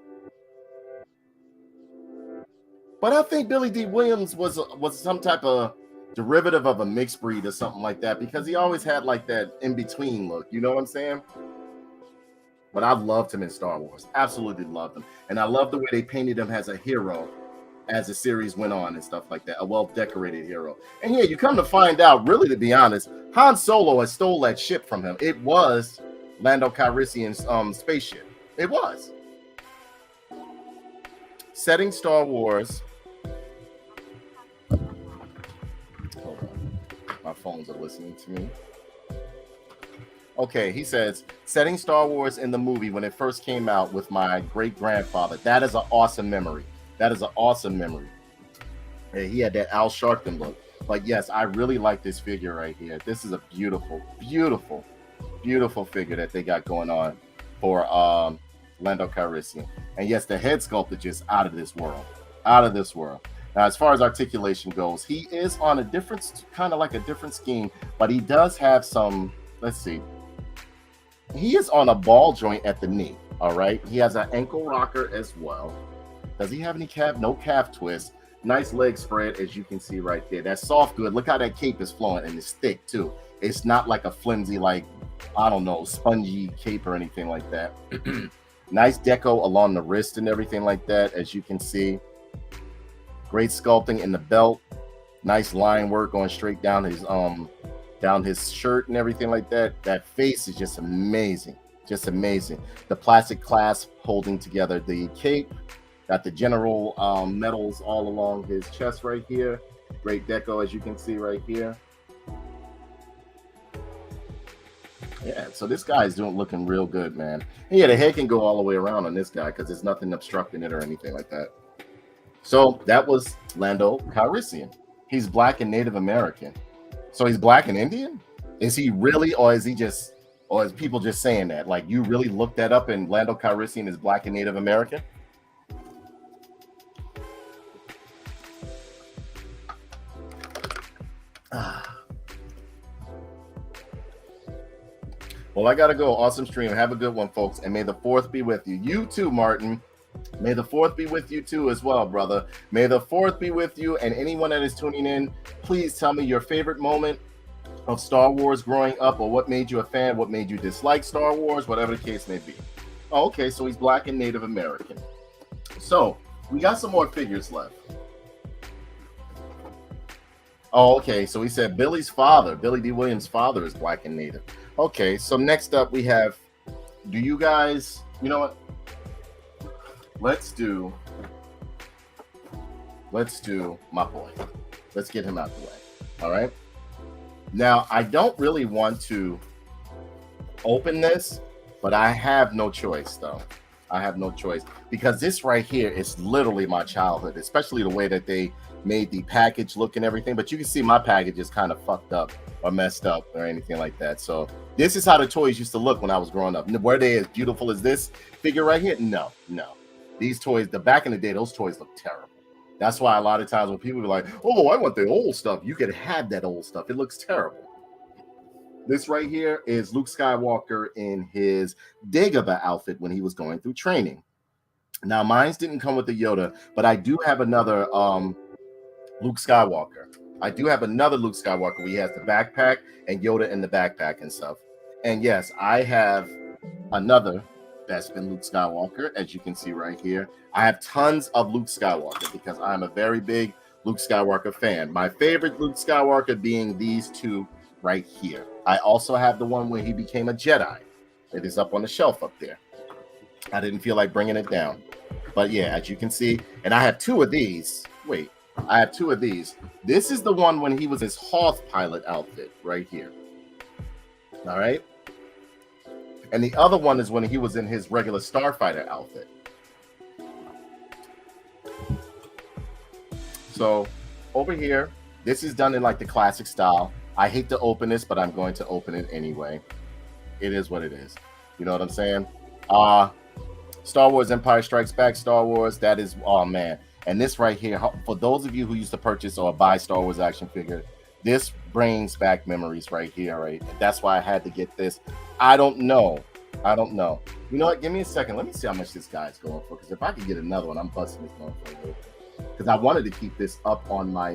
But I think Billy D. Williams was some type of derivative of a mixed breed or something like that, because he always had like that in-between look. You know what I'm saying? But I loved him in Star Wars. Absolutely loved him. And I love the way they painted him as a hero as the series went on and stuff like that. A well-decorated hero. And yeah, you come to find out, really, to be honest, Han Solo has stole that ship from him. It was Lando Calrissian's spaceship. It was. Setting Star Wars. Hold on. My phones are listening to me. Okay, he says, setting Star Wars in the movie when it first came out with my great-grandfather. That is an awesome memory. That is an awesome memory. And he had that Al Sharpton look. But yes, I really like this figure right here. This is a beautiful, beautiful, beautiful figure that they got going on for Lando Calrissian. And yes, the head sculpt is just out of this world. Out of this world. Now, as far as articulation goes, he is on a different, kind of like a different scheme, but he does have some, let's see. He is on a ball joint at the knee, all right? He has an ankle rocker as well. Does he have any calf? No calf twist. Nice leg spread, as you can see right there. That's soft good. Look how that cape is flowing, and it's thick, too. It's not like a flimsy, like, I don't know, spongy cape or anything like that. Nice deco along the wrist and everything like that, as you can see. Great sculpting in the belt. Nice line work going straight down his shirt and everything like that. That face is just amazing. Just amazing. The plastic clasp holding together the cape. Got the general medals all along his chest right here. Great deco, as you can see right here. Yeah, so this guy is looking real good, man. And yeah, the head can go all the way around on this guy because there's nothing obstructing it or anything like that. So that was Lando Calrissian. He's Black and Native American. So he's Black and Indian? Is he really, or is he just, or is people just saying that? Like, you really looked that up and Lando Calrissian is Black and Native American? Well, I gotta go. Awesome stream. Have a good one, folks. And may the fourth be with you. You too, Martin. May the fourth be with you too as well, brother. May the fourth be with you. And anyone that is tuning in, please tell me your favorite moment of Star Wars growing up, or what made you a fan, what made you dislike Star Wars, whatever the case may be. Oh, okay, so he's Black and Native American. So we got some more figures left. Oh, okay, so he said Billy's father, Billy D. Williams' father, is Black and Native. Okay, so next up we have, do you guys, you know what? Let's do my boy. Let's get him out the way. All right. Now, I don't really want to open this, but I have no choice, though. I have no choice because this right here is literally my childhood, especially the way that they made the package look and everything. But you can see my package is kind of fucked up or messed up or anything like that. So this is how the toys used to look when I was growing up. Were they as beautiful as this figure right here? No. These toys, back in the day, those toys look terrible. That's why a lot of times when people are like, oh, I want the old stuff, you could have that old stuff. It looks terrible. This right here is Luke Skywalker in his Dagobah outfit when he was going through training. Now, mine didn't come with the Yoda, but I do have another Luke Skywalker. I do have another Luke Skywalker where he has the backpack and Yoda in the backpack and stuff. And yes, I have another Bespin Luke Skywalker, as you can see right here. I have tons of Luke Skywalker because I'm a very big Luke Skywalker fan. My favorite Luke Skywalker being these two right here. I also have the one where he became a Jedi. It is up on the shelf up there. I didn't feel like bringing it down. But yeah, as you can see, and I have two of these. Wait, I have two of these. This is the one when he was his Hoth pilot outfit right here. All right. And the other one is when he was in his regular starfighter outfit. So over here, this is done in like the classic style. I hate to open this, but I'm going to open it anyway. It is what it is. You know what I'm saying? Star Wars Empire Strikes Back, Star Wars, that is, oh man. And this right here, for those of you who used to purchase or buy Star Wars action figure, this brings back memories right here, right? That's why I had to get this. I don't know. You know what? Give me a second. Let me see how much this guy's going for. Because if I could get another one, I'm busting this going for a little bit. Because I wanted to keep this up on my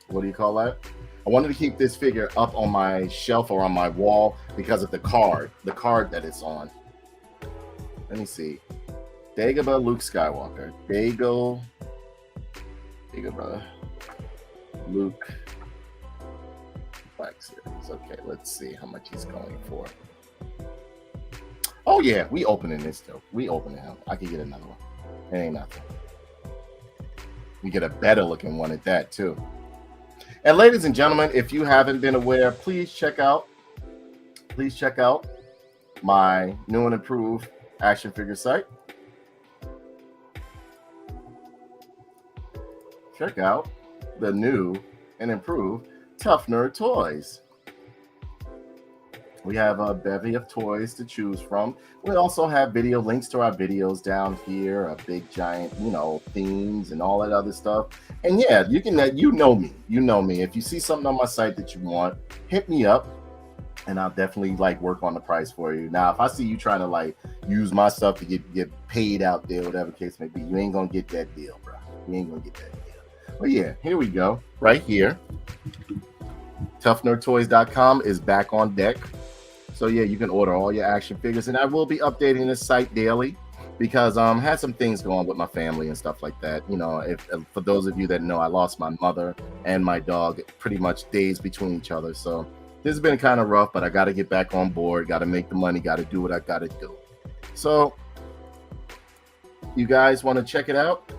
what do you call that? I wanted to keep this figure up on my shelf or on my wall because of the card that it's on. Let me see. Dagobah Luke Skywalker. Dagobah Luke Black Series. Okay, let's see how much he's going for. Oh yeah, we opening this though. We opening him. I could get another one. It ain't nothing. We get a better looking one at that too. And ladies and gentlemen, if you haven't been aware, please check out my new and improved action figure site. Check out the new and improved Tough Nerd Toys. We have a bevy of toys to choose from. We also have video links to our videos down here, a big giant, themes and all that other stuff. And yeah, you know me. If you see something on my site that you want, hit me up and I'll definitely work on the price for you. Now, if I see you trying to use my stuff to get paid out there, whatever case may be, you ain't gonna get that deal, bro. You ain't gonna get that deal. But yeah, here we go. Right here. TOUGHNERDTOYS.com is back on deck. So yeah, you can order all your action figures, and I will be updating this site daily because had some things going on with my family and stuff like that. You know, if for those of you that know, I lost my mother and my dog pretty much days between each other. So this has been kind of rough, but I got to get back on board. Got to make the money. Got to do what I got to do. So you guys want to check it out?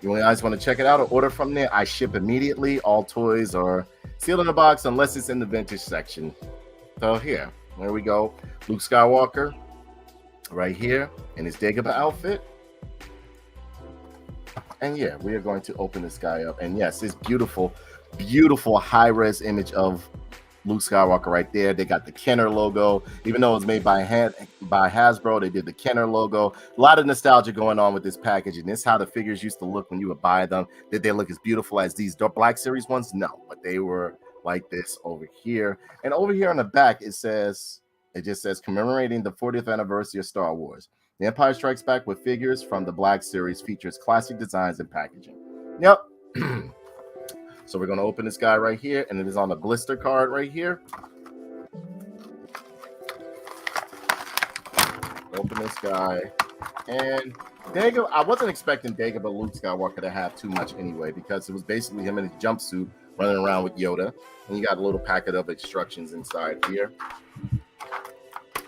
You guys want to check it out or order from there? I ship immediately. All toys are sealed in the box unless it's in the vintage section. So here we go. Luke Skywalker right here in his Dagobah outfit. And yeah, we are going to open this guy up. And yes, this beautiful, beautiful high-res image of Luke Skywalker right there. They got the Kenner logo. Even though it was made by Hasbro, they did the Kenner logo. A lot of nostalgia going on with this package. And this is how the figures used to look when you would buy them. Did they look as beautiful as these Black Series ones? No, but they were like this over here. And over here on the back, it just says commemorating the 40th anniversary of Star Wars. The Empire Strikes Back with figures from the Black Series features classic designs and packaging. Yep. So we're going to open this guy right here, and it is on the blister card right here. Open this guy. And Dagobah, I wasn't expecting Dagobah Luke Skywalker to have too much anyway, because it was basically him in his jumpsuit running around with Yoda. And you got a little packet of instructions inside here.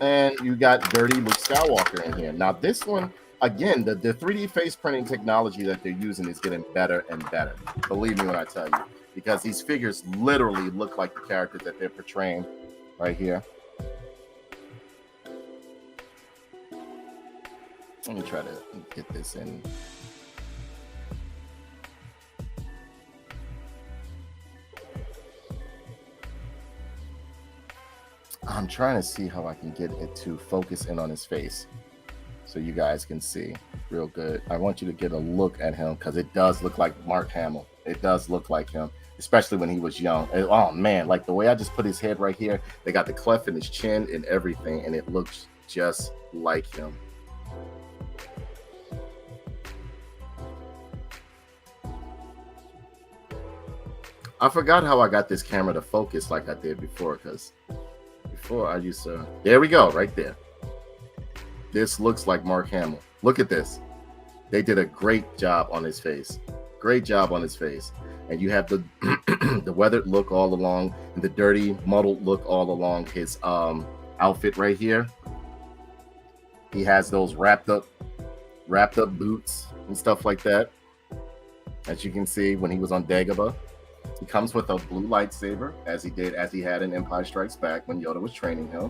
And you got dirty Luke Skywalker in here. Now this one, again, the 3D face printing technology that they're using is getting better and better. Believe me when I tell you. Because these figures literally look like the characters that they're portraying right here. Let me try to get this in. I'm trying to see how I can get it to focus in on his face so you guys can see real good. I want you to get a look at him because it does look like Mark Hamill. It does look like him, especially when he was young. And, oh man, like the way I just put his head right here, they got the cleft in his chin and everything, and it looks just like him. I forgot how I got this camera to focus like I did before, because before I used to, there we go, right there. This looks like Mark Hamill. Look at this. They did a great job on his face. Great job on his face. And you have the the weathered look all along and the dirty, muddled look all along his outfit right here. He has those wrapped up boots and stuff like that. As you can see when he was on Dagobah. He comes with a blue lightsaber, as he had in Empire Strikes Back when Yoda was training him,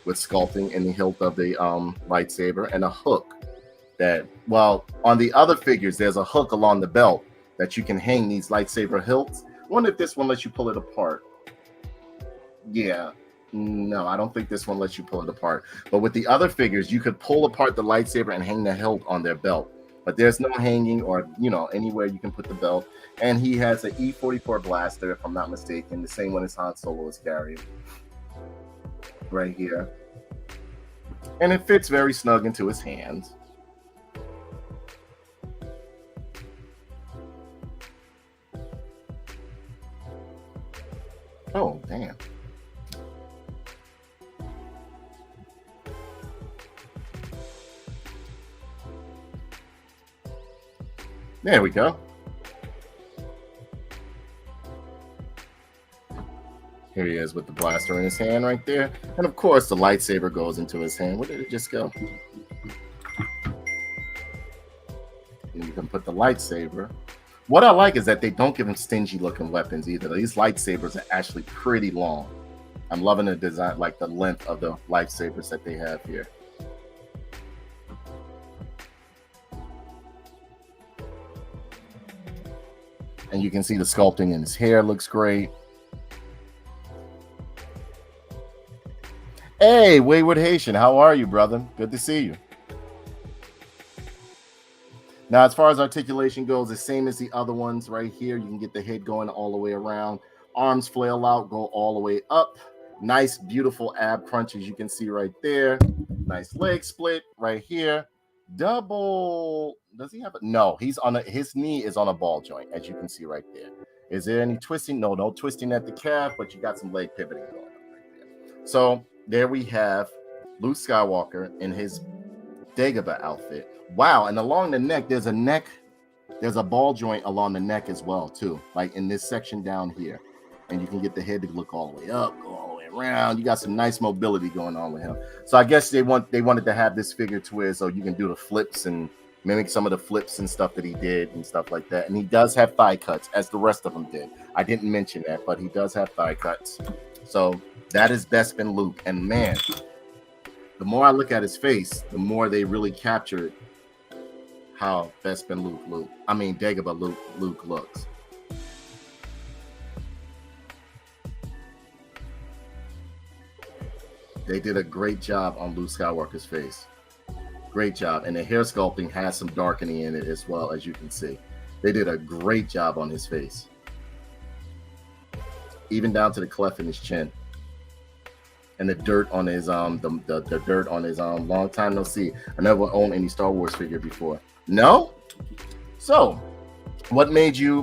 with sculpting in the hilt of the lightsaber and a hook. That, well, on the other figures, there's a hook along the belt that you can hang these lightsaber hilts. I wonder if this one lets you pull it apart. Yeah, no, I don't think this one lets you pull it apart. But with the other figures, you could pull apart the lightsaber and hang the hilt on their belt. But there's no hanging or, anywhere you can put the belt. And he has an E-44 blaster, if I'm not mistaken, the same one as Han Solo is carrying. Right here. And it fits very snug into his hands. Oh, damn. There we go. Here he is with the blaster in his hand right there. And of course, the lightsaber goes into his hand. Where did it just go? And you can put the lightsaber. What I like is that they don't give him stingy looking weapons either. These lightsabers are actually pretty long. I'm loving the design, like the length of the lightsabers that they have here. And you can see the sculpting in his hair looks great. Hey, Wayward Haitian, how are you, brother? Good to see you. Now, as far as articulation goes, the same as the other ones right here. You can get the head going all the way around. Arms flail out, go all the way up. Nice, beautiful ab crunches you can see right there. Nice leg split right here. Double Does he have a no? He's on a his knee is on a ball joint, as you can see right there. Is there any twisting? No twisting at the calf, but you got some leg pivoting going on right there. So there we have Luke Skywalker in his Dagobah outfit. Wow, and along the neck, there's a ball joint along the neck as well, too, like in this section down here. And you can get the head to look all the way up, go all the way around. You got some nice mobility going on with him. So I guess they wanted to have this figure to where so you can do the flips and mimic some of the flips and stuff that he did and stuff like that. And he does have thigh cuts, as the rest of them did. I didn't mention that, but he does have thigh cuts. So that is Bespin Luke. And man, the more I look at his face, the more they really captured how Bespin Dagobah Luke looks. They did a great job on Luke Skywalker's face. Great job. And the hair sculpting has some darkening in it as well, as you can see. They did a great job on his face. Even down to the cleft in his chin. And the dirt on his the dirt on his long time no see. I never owned any Star Wars figure before. No? So what made you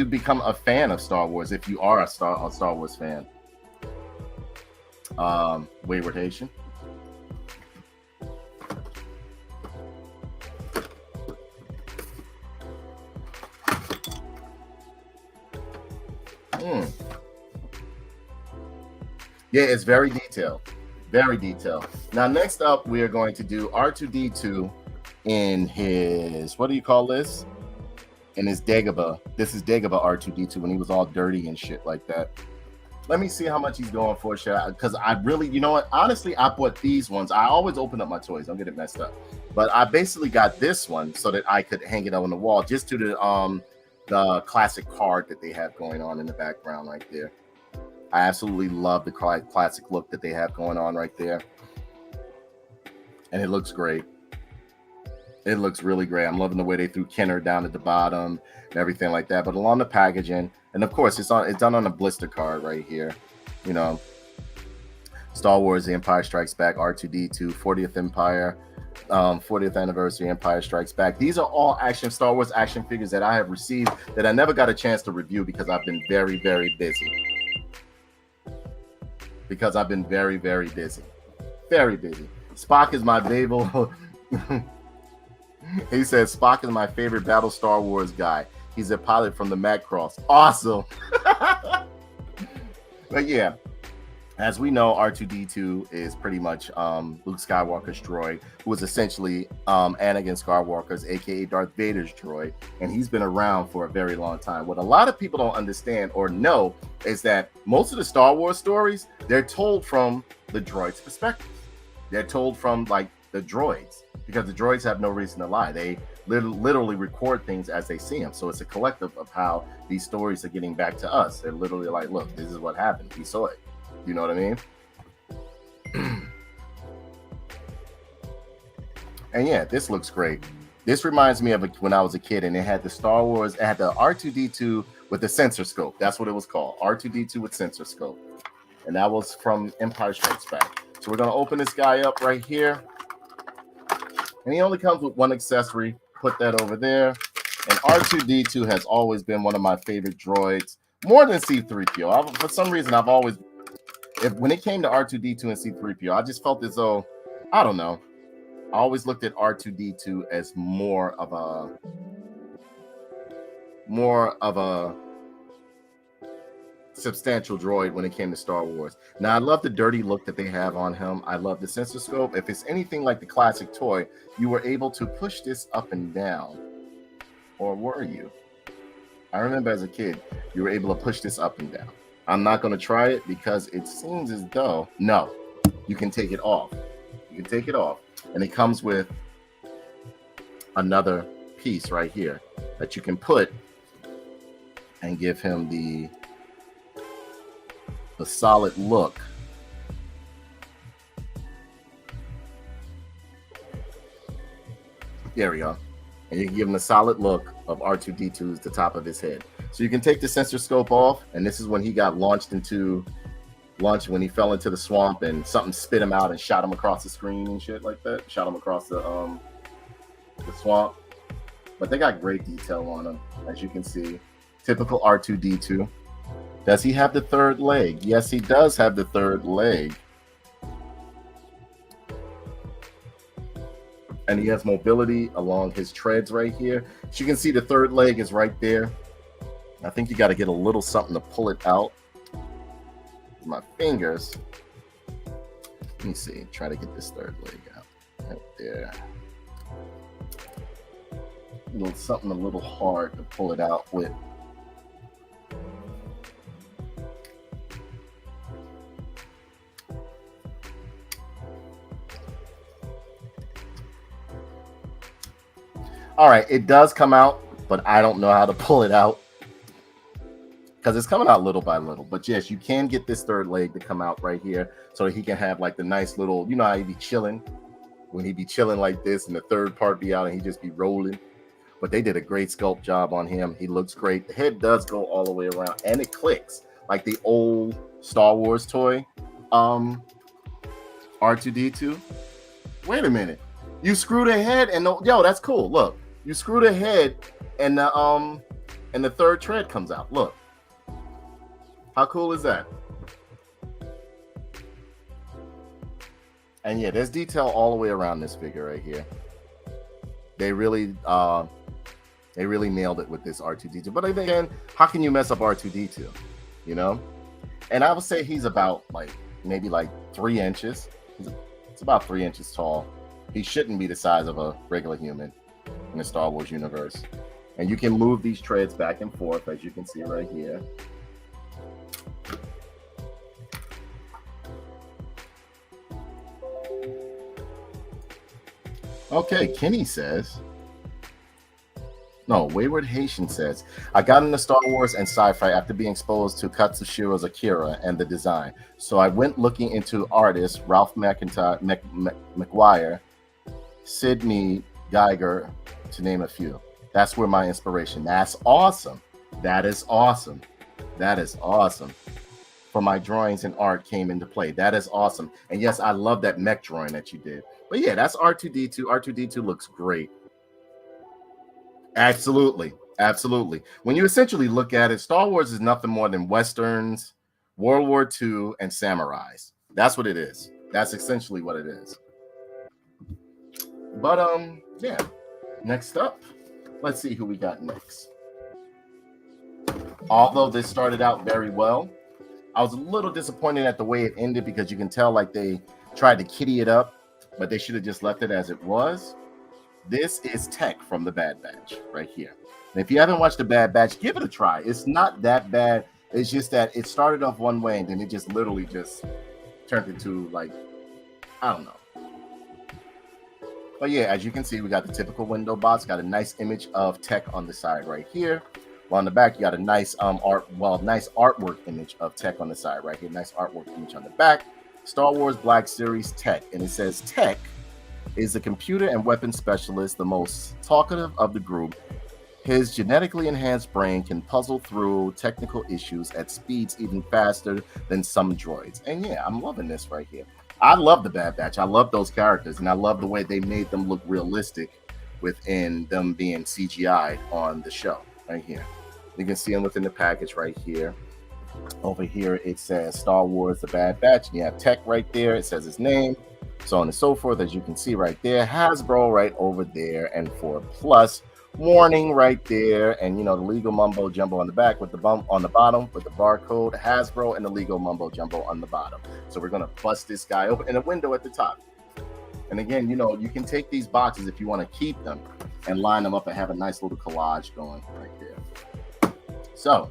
become a fan of Star Wars if you are a Star Wars fan? Wayward Haitian. Yeah, it's very detailed. Very detailed. Now, next up, we are going to do R2-D2 in his, what do you call this? In his Dagobah. This is Dagobah R2-D2 when he was all dirty and shit like that. Let me see how much he's going for, because I really, you know what? Honestly, I bought these ones. I always open up my toys. Don't get it messed up. But I basically got this one so that I could hang it up on the wall, just to the classic card that they have going on in the background right there. I absolutely love the classic look that they have going on right there. And it looks great. It looks really great. I'm loving the way they threw Kenner down at the bottom and everything like that. But along the packaging, and of course, it's done on a blister card right here. You know, Star Wars: The Empire Strikes Back, R2-D2, 40th Empire, 40th Anniversary, Empire Strikes Back. These are all Star Wars action figures that I have received that I never got a chance to review because I've been very, very busy. Very, very busy. Very busy. Spock is my Babel. He says, Spock is my favorite Battle Star Wars guy. He's a pilot from the Macross. Awesome. But yeah, as we know, R2-D2 is pretty much Luke Skywalker's droid, who was essentially Anakin Skywalker's, aka Darth Vader's droid, and he's been around for a very long time. What a lot of people don't understand or know is that most of the Star Wars stories, they're told from the droid's perspective. They're told from like the droids, because the droids have no reason to lie. They literally record things as they see them. So it's a collective of how these stories are getting back to us. They're literally like, look, this is what happened. We saw it. You know what I mean? And yeah, this looks great. This reminds me of when I was a kid and it had the Star Wars, it had the R2-D2 with the sensor scope. That's what it was called. R2-D2 with sensor scope. And that was from Empire Strikes Back. So we're going to open this guy up right here. And he only comes with one accessory. Put that over there. And R2-D2 has always been one of my favorite droids, more than C-3PO. For some reason, I've always, when it came to R2-D2 and C-3PO, I just felt as though, I don't know, I always looked at R2-D2 as more of a substantial droid when it came to Star Wars. Now, I love the dirty look that they have on him. I love the sensor scope. If it's anything like the classic toy, you were able to push this up and down. Or were you? I remember as a kid, you were able to push this up and down. I'm not going to try it because it seems as though, no, you can take it off. You can take it off. And it comes with another piece right here that you can put and give him the solid look. There we go. And you can give him a solid look of R2-D2's the top of his head. So you can take the sensor scope off, and this is when he got launched when he fell into the swamp and something spit him out and shot him across the screen and shit like that. Shot him across the swamp. but they got great detail on him, as you can see. Typical R2D2. Does he have the third leg? Yes, he does have the third leg. And he has mobility along his treads right here. As you can see, the third leg is right there. I think you got to get a little something to pull it out. My fingers. Let me see. Try to get this third leg out. Right there. Something a little hard to pull it out with. All right, it does come out, but I don't know how to pull it out because it's coming out little by little. But yes, you can get this third leg to come out right here so that he can have like the nice little, you know how he be chilling when he be chilling like this and the third part be out and he just be rolling. But they did a great sculpt job on him. He looks great. The head does go all the way around and it clicks like the old Star Wars toy R2D2. Wait a minute. You screw the head and yo, that's cool. Look, you screw the head and the third tread comes out. Look. How cool is that? And yeah, there's detail all the way around this figure right here. They really nailed it with this R2D2. But again, how can you mess up R2D2? You know? And I would say he's about maybe 3 inches. It's about 3 inches tall. He shouldn't be the size of a regular human in the Star Wars universe. And you can move these treads back and forth, as you can see right here. Okay, Kenny says, no, Wayward Haitian says, I got into Star Wars and sci-fi after being exposed to Katsushiro's Akira and the design. So I went looking into artists, Ralph McGuire, Sidney Geiger, to name a few. That's where my inspiration. That's awesome. That is awesome. That is awesome. For my drawings and art came into play. That is awesome. And yes, I love that mech drawing that you did. But yeah, that's R2D2. R2D2 looks great. Absolutely. Absolutely. When you essentially look at it, Star Wars is nothing more than Westerns, World War II, and samurais. That's what it is. That's essentially what it is. But yeah. Next up, let's see who we got next. Although this started out very well, I was a little disappointed at the way it ended because you can tell like they tried to kitty it up, but they should have just left it as it was. This is Tech from the Bad Batch right here. And if you haven't watched the Bad Batch, give it a try. It's not that bad. It's just that it started off one way and then it just literally just turned into I don't know. But yeah, as you can see, we got the typical window box. Got a nice image of Tech on the side right here. Well, on the back, you got a nice nice artwork image of Tech on the side right here. Nice artwork image on the back. Star Wars Black Series Tech. And it says Tech is a computer and weapons specialist, the most talkative of the group. His genetically enhanced brain can puzzle through technical issues at speeds even faster than some droids. And yeah, I'm loving this right here. I love the Bad Batch. I love those characters, and I love the way they made them look realistic within them being CGI'd on the show right here. You can see them within the package right here. Over here, it says Star Wars, the Bad Batch, and you have Tech right there. It says his name, so on and so forth, as you can see right there. Hasbro right over there, and for plus warning right there, and you know the legal mumbo jumbo on the back with the bump on the bottom with the barcode Hasbro and the legal mumbo jumbo on the bottom. So we're gonna bust this guy open and a window at the top. And again, you know, you can take these boxes if you want to keep them and line them up and have a nice little collage going right there. So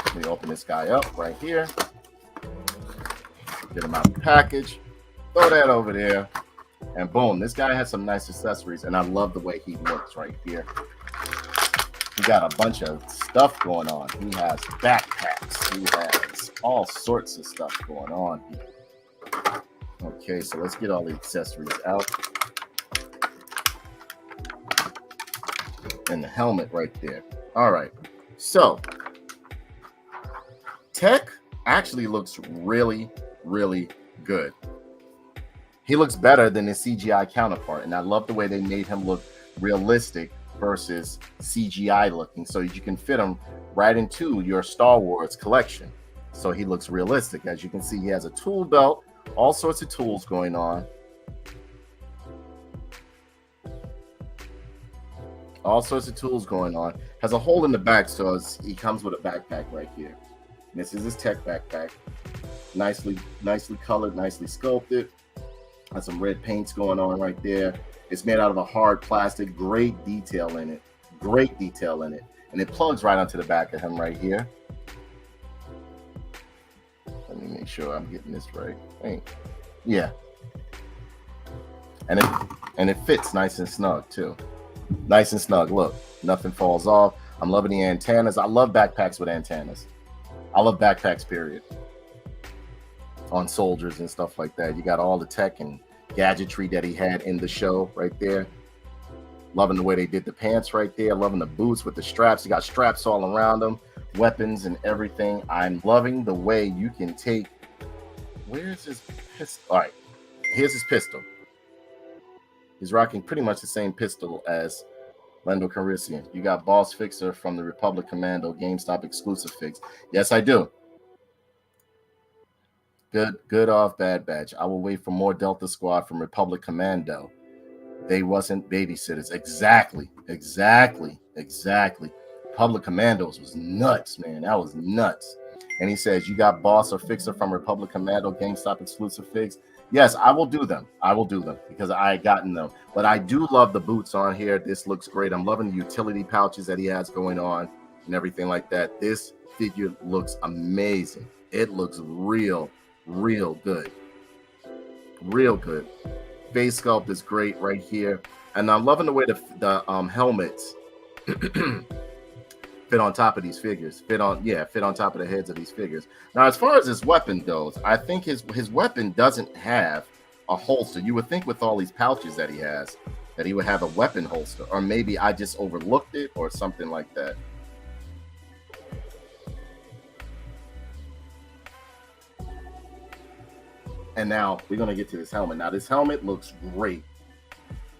let me open this guy up right here. Get him out of the package. Throw that over there. And boom, this guy has some nice accessories, and I love the way he looks right here. He got a bunch of stuff going on. He has backpacks. He has all sorts of stuff going on here. Okay, so let's get all the accessories out. And the helmet right there. All right, so Tech actually looks really, really good. He looks better than his CGI counterpart, and I love the way they made him look realistic versus CGI looking, so you can fit him right into your Star Wars collection. So he looks realistic. As you can see, he has a tool belt, all sorts of tools going on. All sorts of tools going on. Has a hole in the back, so he comes with a backpack right here. And this is his tech backpack. Nicely colored, nicely sculpted. Has some red paints going on right there. It's made out of a hard plastic. Great detail in it. Great detail in it. And it plugs right onto the back of him right here. Let me make sure I'm getting this right. Hey. Yeah. And it fits nice and snug too. Nice and snug. Look, nothing falls off. I'm loving the antennas. I love backpacks with antennas. I love backpacks, period. On soldiers and stuff like that. You got all the tech and gadgetry that he had in the show right there. Loving the way they did the pants right there. Loving the boots with the straps. You got straps all around them, weapons and everything. I'm loving the way you can take. Where's his pistol? All right, here's his pistol. He's rocking pretty much the same pistol as Lando Calrissian. You got Boss Fixer from the Republic Commando GameStop exclusive fix. Yes, I do. Good off, bad badge. I will wait for more Delta Squad from Republic Commando. They wasn't babysitters. Exactly. Republic Commandos was nuts, man. That was nuts. And he says, you got Boss or Fixer from Republic Commando GameStop exclusive fix. Yes, I will do them. I will do them because I gotten them. But I do love the boots on here. This looks great. I'm loving the utility pouches that he has going on and everything like that. This figure looks amazing. It looks real good. Real good. Face sculpt is great right here. And I'm loving the way the helmets fit on top of these figures. Fit on top of the heads of these figures. Now, as far as his weapon goes, I think his weapon doesn't have a holster. You would think with all these pouches that he has that he would have a weapon holster, or maybe I just overlooked it or something like that. And now we're going to get to this helmet. Now, this helmet looks great.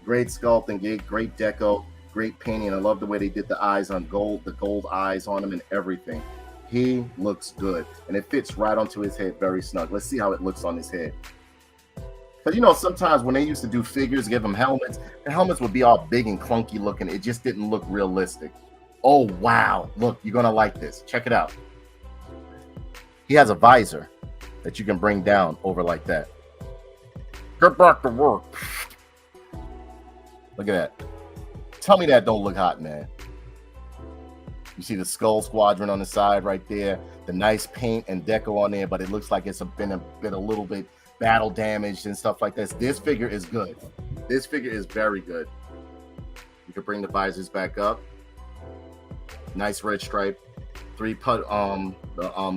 Great sculpting, great deco, great painting. I love the way they did the eyes on gold, the gold eyes on him and everything. He looks good. And it fits right onto his head very snug. Let's see how it looks on his head. Because, you know, sometimes when they used to do figures, give them helmets, the helmets would be all big and clunky looking. It just didn't look realistic. Oh, wow. Look, you're going to like this. Check it out. He has a visor that you can bring down over like that. Get back to work. Look at that. Tell me that don't look hot, man. You see the skull squadron on the side right there. The nice paint and deco on there, but it looks like it's been a little bit battle damaged and stuff like this. This figure is good. This figure is very good. You can bring the visors back up. Nice red stripe. The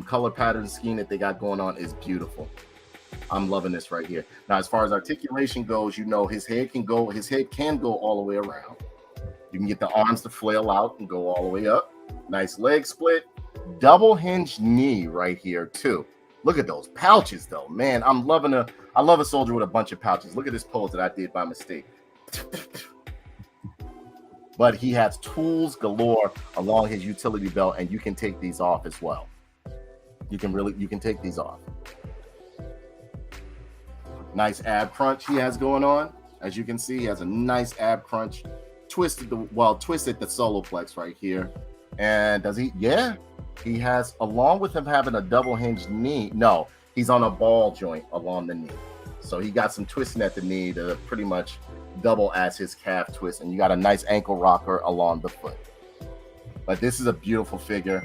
color pattern scheme that they got going on is beautiful. I'm loving this right here. Now, as far as articulation goes, you know his head can go all the way around. You can get the arms to flail out and go all the way up. Nice leg split. Double hinged knee right here too. Look at those pouches though, man. I love a soldier with a bunch of pouches. Look at this pose that I did by mistake. But he has tools galore along his utility belt, and you can take these off as well. You can take these off. Nice ab crunch he has going on. As you can see, he has a nice ab crunch. Twisted the solar plex right here. And does he? Yeah, he has, along with him having a double hinged knee. No, he's on a ball joint along the knee. So he got some twisting at the knee to pretty much double as his calf twist, and you got a nice ankle rocker along the foot. But this is a beautiful figure.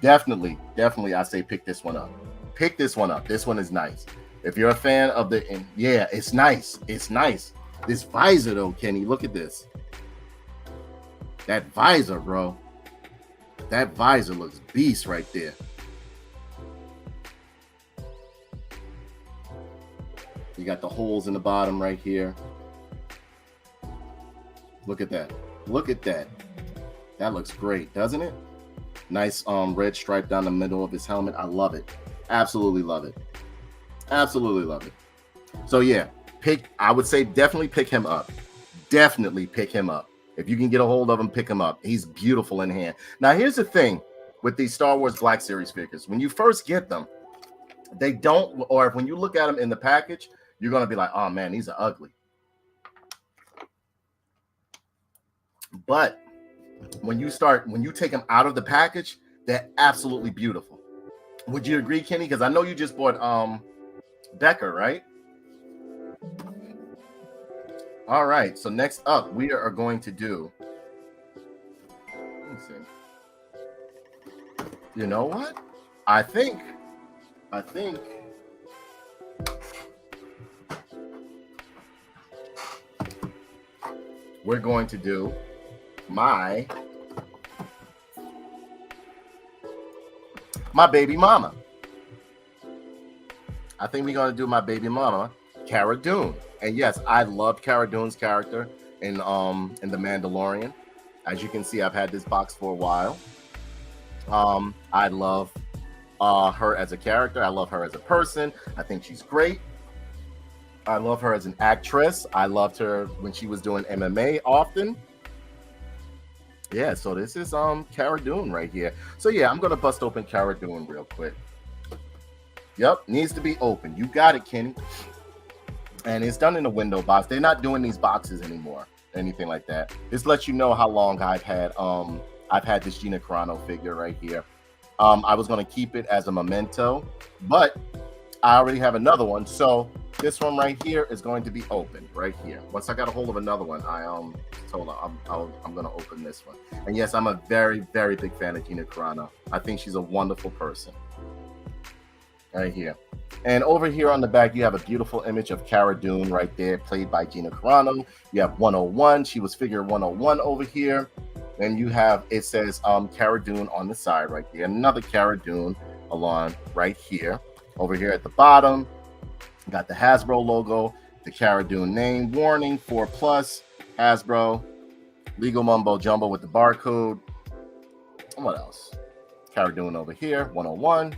Definitely I say pick this one up. Pick this one up. This one is nice. If you're a fan of it's nice. It's nice. This visor though, Kenny, look at this. That visor, bro. That visor looks beast right there. You got the holes in the bottom right here. Look at that. Look at that. That looks great, doesn't it? Nice red stripe down the middle of his helmet. I love it. Absolutely love it. Absolutely love it. So yeah, I would say definitely pick him up. Definitely pick him up. If you can get a hold of him, pick him up. He's beautiful in hand. Now, here's the thing with these Star Wars Black Series figures. When you first get them, they don't, or when you look at them in the package, you're going to be like, oh man, these are ugly. But when you take them out of the package, they're absolutely beautiful. Would you agree, Kenny? Because I know you just bought Becker, right? All right. So next up, we are going to do. Let me see. You know what? I think we're going to do my baby mama. I think we're going to do my baby mama, Cara Dune. And yes, I loved Cara Dune's character in The Mandalorian. As you can see, I've had this box for a while. I love her as a character. I love her as a person. I think she's great. I love her as an actress. I loved her when she was doing MMA often. Yeah, so this is Cara Dune right here. So yeah, I'm gonna bust open Cara Dune real quick. Yep, needs to be open. You got it, Kenny. And it's done in a window box. They're not doing these boxes anymore, anything like that. This lets you know how long I've had this Gina Carano figure right here. I was gonna keep it as a memento, but I already have another one. So this one right here is going to be open right here. Once I got a hold of another one, I told her I'm gonna open this one. And yes, I'm a very, very big fan of Gina Carano. I think she's a wonderful person. Right here. And over here on the back, you have a beautiful image of Cara Dune right there, played by Gina Carano. You have 101. She was figure 101 over here. And you have, it says Cara Dune on the side right there. Another Cara Dune along right here. Over here at the bottom, got the Hasbro logo, the Cara Dune name, warning, 4+, Hasbro, legal mumbo jumbo with the barcode. And what else? Cara Dune over here, 101.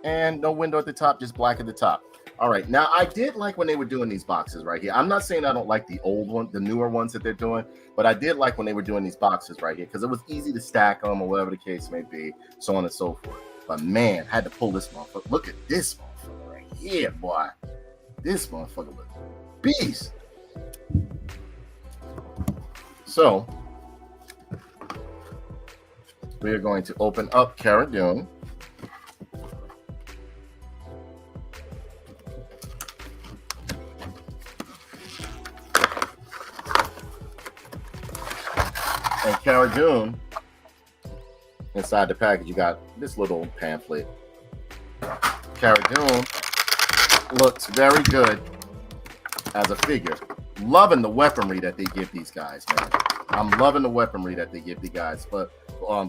And no window at the top, just black at the top. All right, now I did like when they were doing these boxes right here. I'm not saying I don't like the old one, the newer ones that they're doing, but I did like when they were doing these boxes right here because it was easy to stack them or whatever the case may be, so on and so forth. But man, I had to pull this motherfucker. Look at this motherfucker right here, boy. This motherfucker was a beast. So we are going to open up Cara Dune. And Cara Dune, inside the package, you got this little pamphlet. Cara Dune looks very good as a figure. Loving the weaponry that they give these guys, man. I'm loving the weaponry that they give the guys, but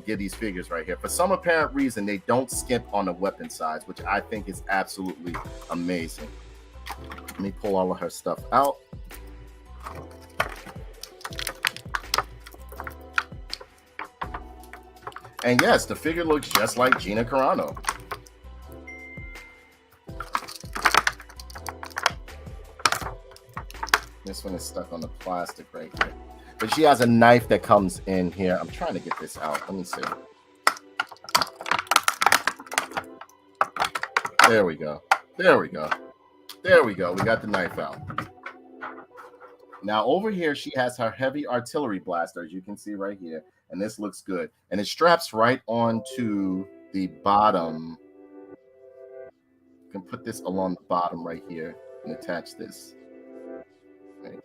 give these figures right here. For some apparent reason, they don't skimp on the weapon size, which I think is absolutely amazing. Let me pull all of her stuff out. And yes, the figure looks just like Gina Carano. This one is stuck on the plastic right here. But she has a knife that comes in here. I'm trying to get this out. Let me see. There we go. There we go. There we go. We got the knife out. Now over here, she has her heavy artillery blaster, as you can see right here. And this looks good. And it straps right onto the bottom. You can put this along the bottom right here and attach this. Right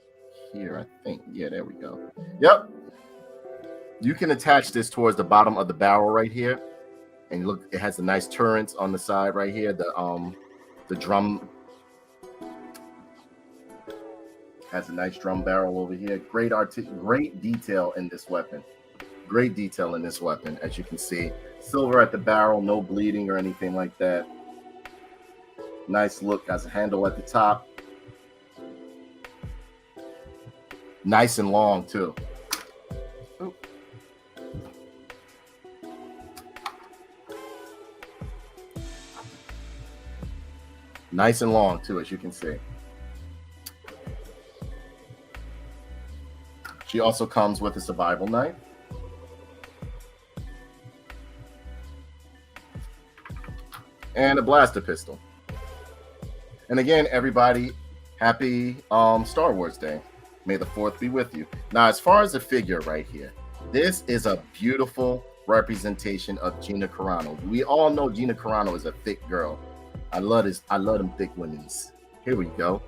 here, I think. Yeah, there we go. Yep. You can attach this towards the bottom of the barrel right here. And look, it has a nice turrets on the side right here. The drum has a nice drum barrel over here. Great detail in this weapon. Great detail in this weapon, as you can see. Silver at the barrel, no bleeding or anything like that. Nice look, has a handle at the top. Nice and long, too. Ooh. Nice and long, too, as you can see. She also comes with a survival knife. And a blaster pistol. And again, everybody, happy Star Wars Day. May the 4th be with you. Now, as far as the figure right here, this is a beautiful representation of Gina Carano. We all know Gina Carano is a thick girl. I love them thick women's. Here we go.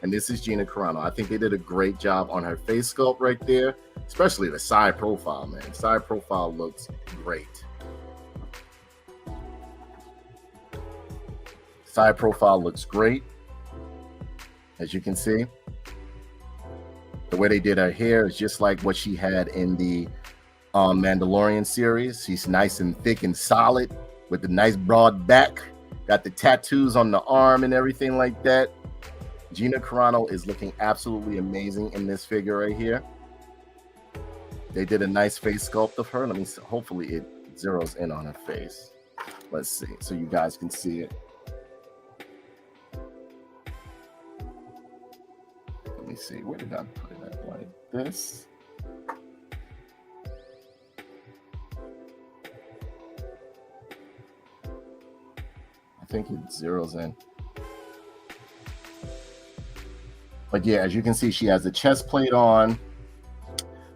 And this is Gina Carano. I think they did a great job on her face sculpt right there, especially the side profile, man. Side profile looks great. Side profile looks great, as you can see. The way they did her hair is just like what she had in the Mandalorian series. She's nice and thick and solid with the nice broad back. Got the tattoos on the arm and everything like that. Gina Carano is looking absolutely amazing in this figure right here. They did a nice face sculpt of her. Let me see. Hopefully it zeroes in on her face. Let's see, so you guys can see it. Let me see, where did I put it at? Like this. I think it zeroes in. But yeah, as you can see, she has the chest plate on,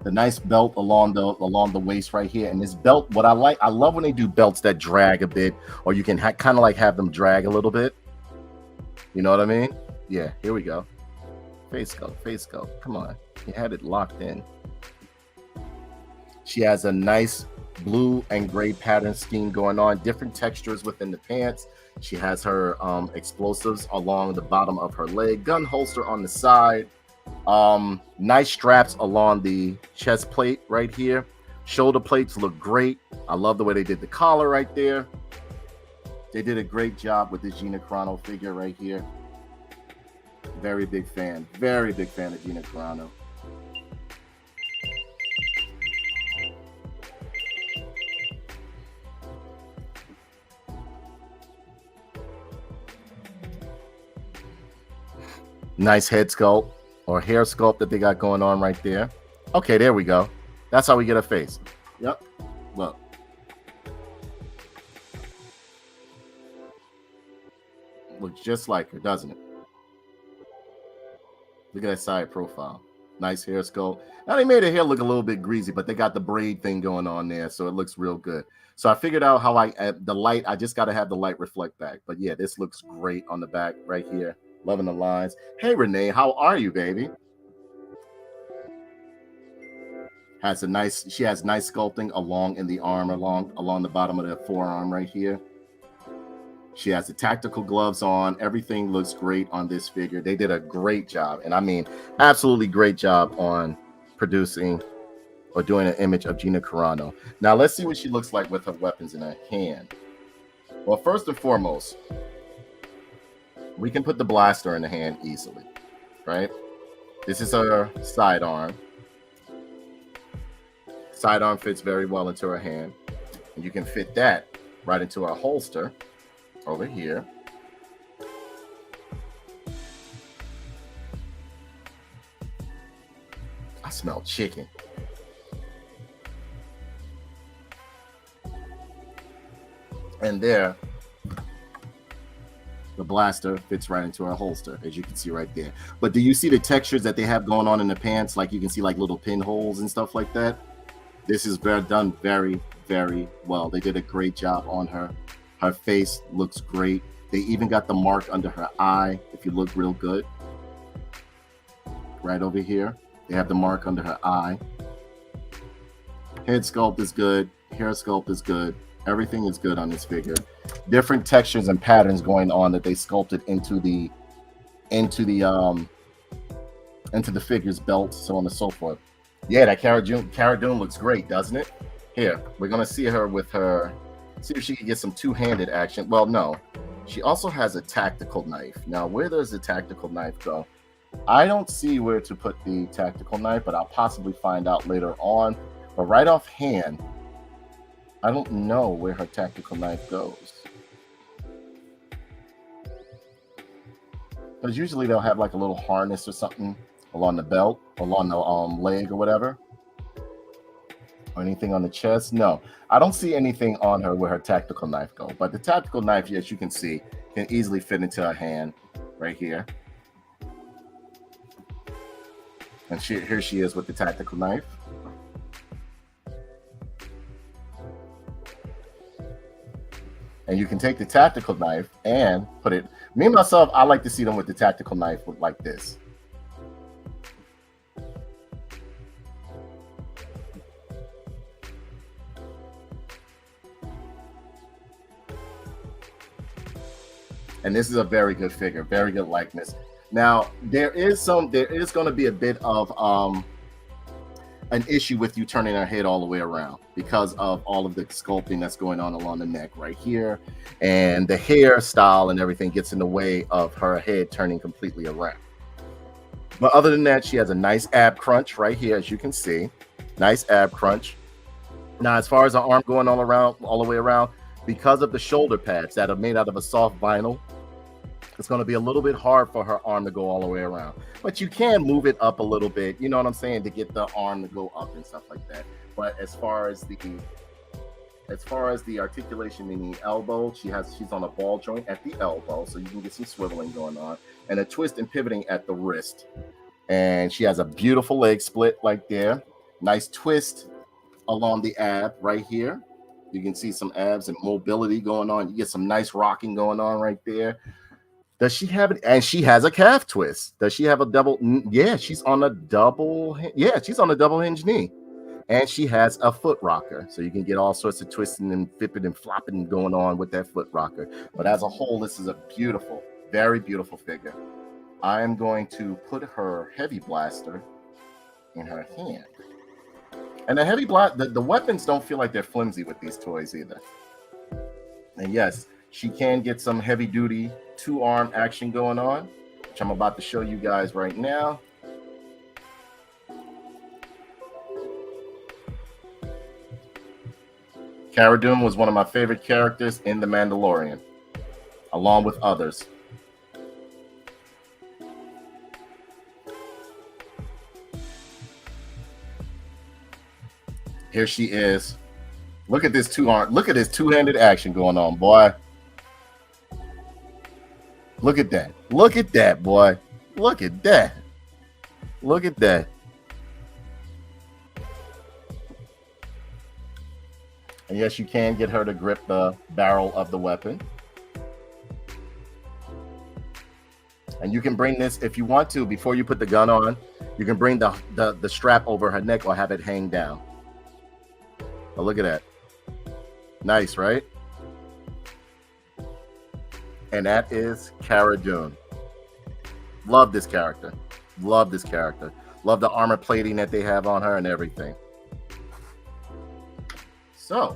the nice belt along the waist right here. And this belt, what I love when they do belts that drag a bit, or you can kind of like have them drag a little bit. You know what I mean? Yeah, here we go. Face sculpt. Come on. You had it locked in. She has a nice blue and gray pattern scheme going on, different textures within the pants. She has her explosives along the bottom of her leg, gun holster on the side, nice straps along the chest plate right here. Shoulder plates look great. I love the way they did the collar right there. They did a great job with this Gina Carano figure right here. Very big fan of Gina Carano. Nice head sculpt or hair sculpt that they got going on right there. Okay, there we go. That's how we get a face. Yep. Look. Looks just like her, doesn't it? Look at that side profile. Nice hair sculpt. Now they made her hair look a little bit greasy, but they got the braid thing going on there, so it looks real good. So I figured out how the light, I just got to have the light reflect back. But yeah, this looks great on the back right here. Loving the lines. Hey, Renee, how are you, baby? She has nice sculpting along in the arm, along the bottom of the forearm right here. She has the tactical gloves on. Everything looks great on this figure. They did a great job, and I mean, absolutely great job on producing or doing an image of Gina Carano. Now, let's see what she looks like with her weapons in her hand. Well, first and foremost, we can put the blaster in the hand easily, right? This is her sidearm. Sidearm fits very well into her hand, and you can fit that right into her holster over here. I smell chicken. And there, the blaster fits right into her holster, as you can see right there. But do you see the textures that they have going on in the pants? Like you can see like little pinholes and stuff like that. This is done very, very well. They did a great job on her. Her face looks great. They even got the mark under her eye, if you look real good. Right over here, they have the mark under her eye. Head sculpt is good. Hair sculpt is good. Everything is good on this figure. Different textures and patterns going on that they sculpted into the figure's belt, so on and so forth. Yeah, that Cara Dune looks great, doesn't it? Here, we're gonna see her with her. See if she can get some two-handed action. Well, no. She also has a tactical knife. Now, where does the tactical knife go? I don't see where to put the tactical knife, but I'll possibly find out later on. But right offhand, I don't know where her tactical knife goes. Because usually they'll have like a little harness or something along the belt, along the leg or whatever, or anything on the chest. No, I don't see anything on her where her tactical knife go. But the tactical knife, as you can see, can easily fit into her hand right here. And here she is with the tactical knife. And you can take the tactical knife and put it. Me myself, I like to see them with the tactical knife like this. And this is a very good figure, very good likeness. Now, there is going to be a bit of an issue with you turning her head all the way around because of all of the sculpting that's going on along the neck right here, and the hairstyle and everything gets in the way of her head turning completely around. But other than that, she has a nice ab crunch right here, as you can see. Nice ab crunch. Now, as far as the arm going all the way around, because of the shoulder pads that are made out of a soft vinyl, it's going to be a little bit hard for her arm to go all the way around. But you can move it up a little bit, you know what I'm saying, to get the arm to go up and stuff like that. But as far as the articulation in the elbow, she's on a ball joint at the elbow, so you can get some swiveling going on, and a twist and pivoting at the wrist. And she has a beautiful leg split like there. Nice twist along the ab right here. You can see some abs and mobility going on. You get some nice rocking going on right there. Does she have it? And she has a calf twist. Does she have a double? Yeah, she's on a double. Yeah, she's on a double hinge knee. And she has a foot rocker. So you can get all sorts of twisting and flipping and flopping going on with that foot rocker. But as a whole, this is a beautiful, very beautiful figure. I am going to put her heavy blaster in her hand. And the heavy blast, the weapons don't feel like they're flimsy with these toys either. And yes, she can get some heavy duty 2-arm action going on, which I'm about to show you guys right now. Cara Dune was one of my favorite characters in The Mandalorian, along with others. Here she is. Look at this two-handed action going on, boy. Look at that. Look at that, boy. Look at that. Look at that. And yes, you can get her to grip the barrel of the weapon. And you can bring this, if you want to, before you put the gun on, you can bring the strap over her neck or have it hang down. But look at that. Nice, right? And that is Cara Dune. Love this character. Love this character. Love the armor plating that they have on her and everything. So,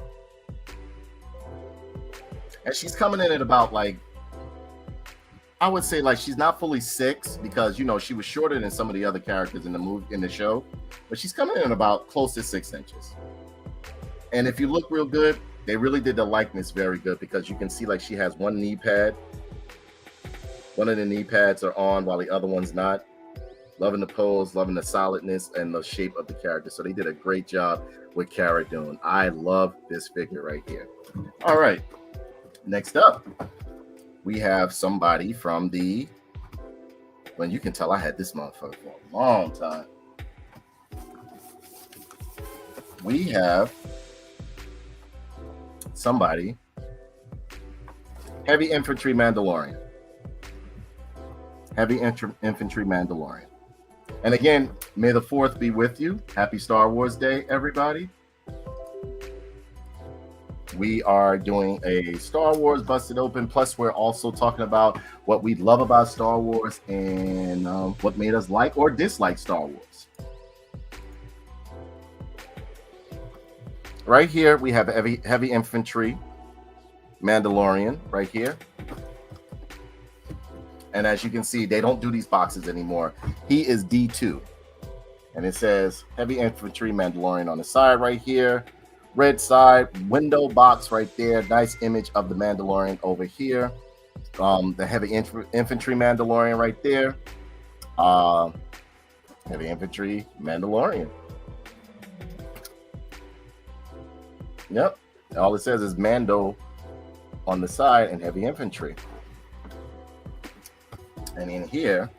and she's coming in at about, like, I would say, like, she's not fully 6 because, you know, she was shorter than some of the other characters in the show, but she's coming in about close to 6 inches. And if you look real good, they really did the likeness very good because you can see, like, she has one knee pad. One of the knee pads are on while the other one's not. Loving the pose, loving the solidness and the shape of the character. So they did a great job with Cara Dune. I love this figure right here. All right. Next up, we have somebody from the... Well, you can tell I had this motherfucker for a long time. We have somebody, Heavy Infantry Mandalorian. Heavy Infantry Mandalorian. And again, may the 4th be with you. Happy Star Wars Day, everybody. We are doing a Star Wars Busted Open. Plus, we're also talking about what we love about Star Wars and what made us like or dislike Star Wars. Right here, we have Heavy Infantry Mandalorian right here. And as you can see, they don't do these boxes anymore. He is D2. And it says Heavy Infantry Mandalorian on the side right here. Red side, window box right there. Nice image of the Mandalorian over here. The Heavy Infantry Mandalorian right there. Heavy infantry Mandalorian. Yep. All it says is Mando on the side and heavy infantry. And in here,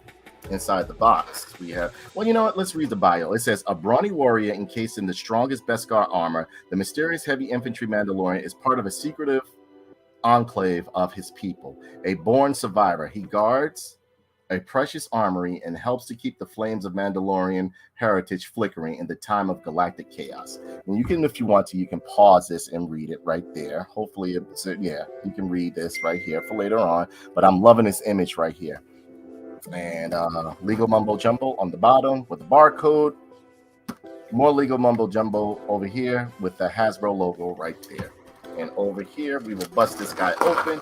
inside the box, we have, well, you know what? Let's read the bio. It says, a brawny warrior encased in the strongest Beskar armor, the mysterious heavy infantry Mandalorian is part of a secretive enclave of his people. A born survivor, he guards a precious armory and helps to keep the flames of Mandalorian heritage flickering in the time of galactic chaos. And you can, if you want to, you can pause this and read it right there. Hopefully, yeah, you can read this right here for later on. But I'm loving this image right here. And legal mumbo jumbo on the bottom with the barcode. More legal mumbo jumbo over here with the Hasbro logo right there. And over here, we will bust this guy open.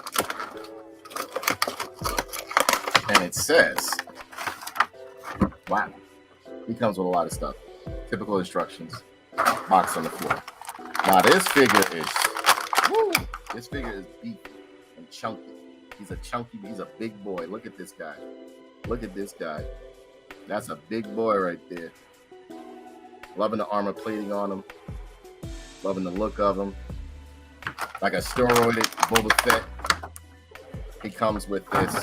And it says, wow, he comes with a lot of stuff. Typical instructions. Box on the floor. Now this figure is, woo, this figure is beefy and chunky. He's a big boy. Look at this guy. Look at this guy. That's a big boy right there. Loving the armor plating on him. Loving the look of him. Like a steroided Boba Fett. He comes with this,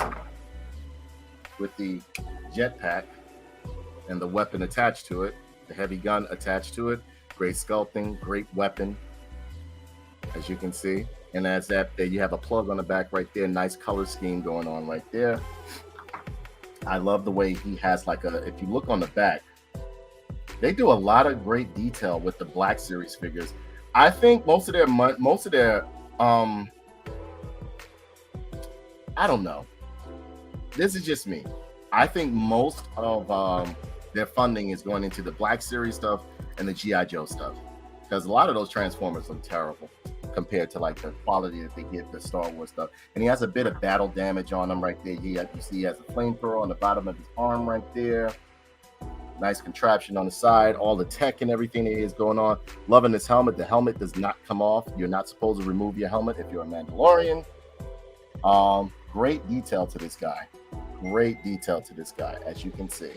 with the jetpack and the weapon attached to it, the heavy gun attached to it. Great sculpting, great weapon, as you can see. And as that, there you have a plug on the back right there. Nice color scheme going on right there. I love the way he has like a, if you look on the back, they do a lot of great detail with the Black Series figures. I think most of their I don't know. This is just me. I think most of their funding is going into the Black Series stuff and the G.I. Joe stuff, because a lot of those Transformers look terrible compared to like the quality that they give the Star Wars stuff. And he has a bit of battle damage on him right there. You see he has a flamethrower on the bottom of his arm right there. Nice contraption on the side, all the tech and everything that is going on. Loving this helmet. The helmet does not come off. You're not supposed to remove your helmet if you're a Mandalorian. Great detail to this guy. Great detail to this guy, as you can see.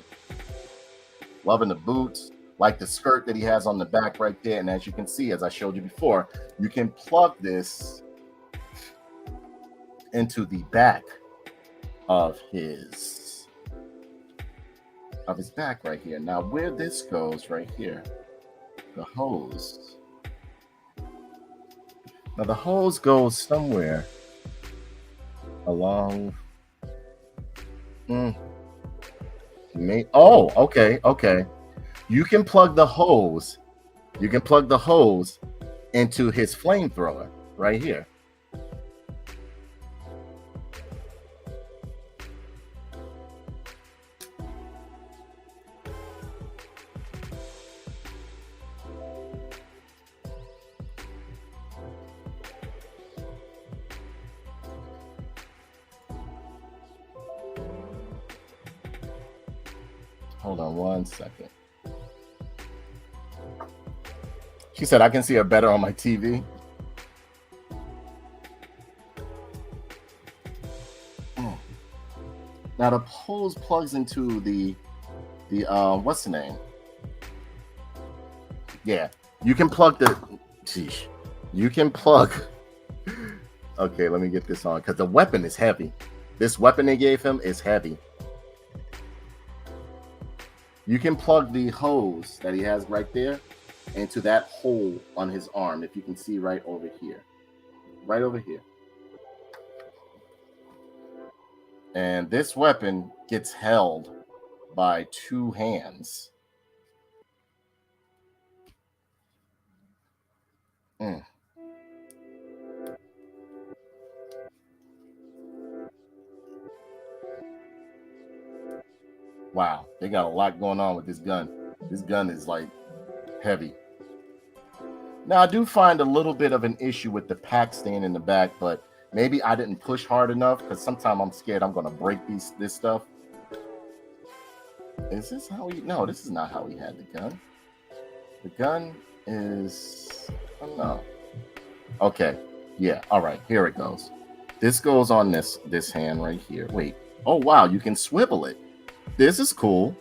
Loving the boots, like the skirt that he has on the back right there. And as you can see, as I showed you before, you can plug this into the back of his back right here. Now where this goes right here, the hose. Now the hose goes somewhere along. Oh, okay. You can plug the hose. You can plug the hose into his flamethrower right here. Hold on 1 second. She said, I can see her better on my TV. Now the hose plugs into the what's the name? Yeah, you can plug the, geez, you can plug. Okay, let me get this on, because the weapon is heavy. This weapon they gave him is heavy. You can plug the hose that he has right there into that hole on his arm, if you can see right over here. Right over here. And this weapon gets held by 2 hands. Wow, they got a lot going on with this gun. This gun is like heavy. Now I do find a little bit of an issue with the pack staying in the back, but maybe I didn't push hard enough, because sometimes I'm scared I'm gonna break this stuff. Is this how he? No, this is not how he had the gun. The gun is, I don't know. Okay, yeah, all right, here it goes. This goes on this hand right here. Wait, oh wow, you can swivel it. This is cool.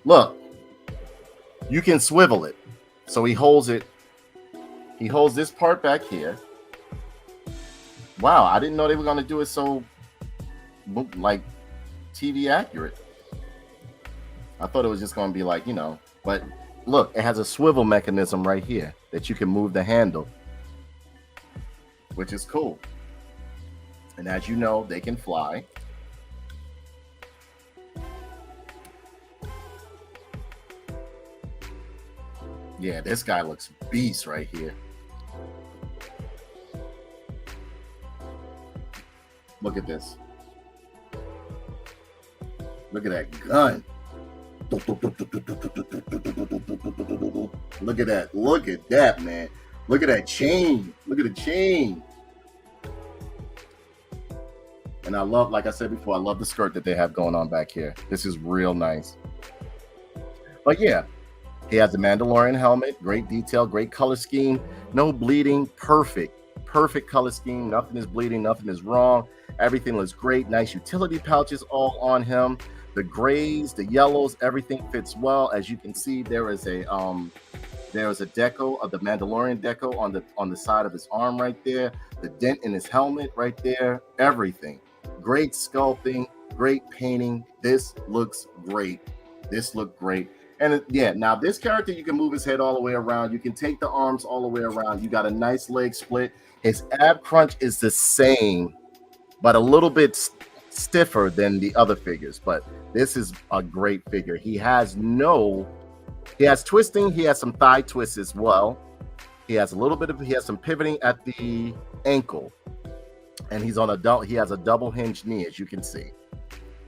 Look, you can swivel it. So he holds it. He holds this part back here. Wow, I didn't know they were gonna do it so like TV accurate. I thought it was just gonna be like, you know, but look, it has a swivel mechanism right here that you can move the handle, which is cool. And as you know, they can fly. Yeah, this guy looks beast right here. Look at this. Look at that gun. Look at that. Look at that, man. Look at that chain. Look at the chain. And I love, like I said before, I love the skirt that they have going on back here. This is real nice. But yeah, he has the Mandalorian helmet. Great detail, great color scheme. No bleeding. Perfect. Perfect color scheme. Nothing is bleeding. Nothing is wrong. Everything looks great. Nice utility pouches all on him. The grays, the yellows, everything fits well. As you can see, there is a deco of the Mandalorian deco on the side of his arm right there. The dent in his helmet right there. Everything. Great sculpting, great painting. This looks great. This looked great. And yeah, now this character, you can move his head all the way around. You can take the arms all the way around. You got a nice leg split. His ab crunch is the same, but a little bit stiffer than the other figures. But this is a great figure. He has twisting. He has some thigh twists as well. He has some pivoting at the ankle. And he has a double hinged knee, as you can see.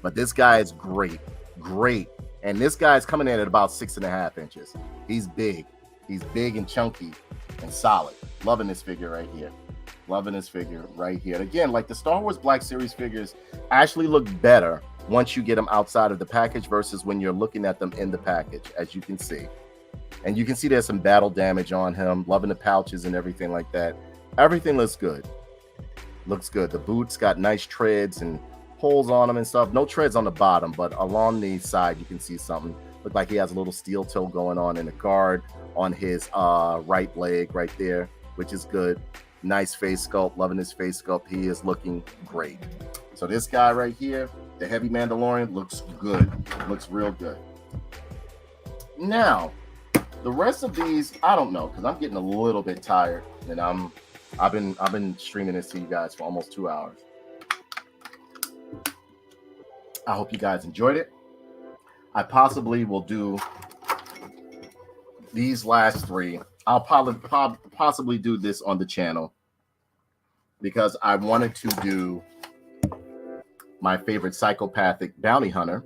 But this guy is great. And this guy is coming in at about 6.5 inches. He's big. He's big and chunky and solid. Loving this figure right here. Loving this figure right here. And again, like the Star Wars Black Series figures actually look better once you get them outside of the package versus when you're looking at them in the package, as you can see. And you can see there's some battle damage on him. Loving the pouches and everything like that. Everything looks good. Looks good. The boots got nice treads and holes on them and stuff. No treads on the bottom, but along the side you can see something. Look like he has a little steel toe going on in the guard on his right leg right there, which is good. Nice face sculpt. Loving his face sculpt. He is looking great. So this guy right here, the heavy Mandalorian, looks good. Looks real good. Now, the rest of these, I don't know, because I'm getting a little bit tired, and I've been streaming this to you guys for almost 2 hours. I hope you guys enjoyed it. I possibly will do these last three. I'll possibly do this on the channel because I wanted to do my favorite psychopathic bounty hunter,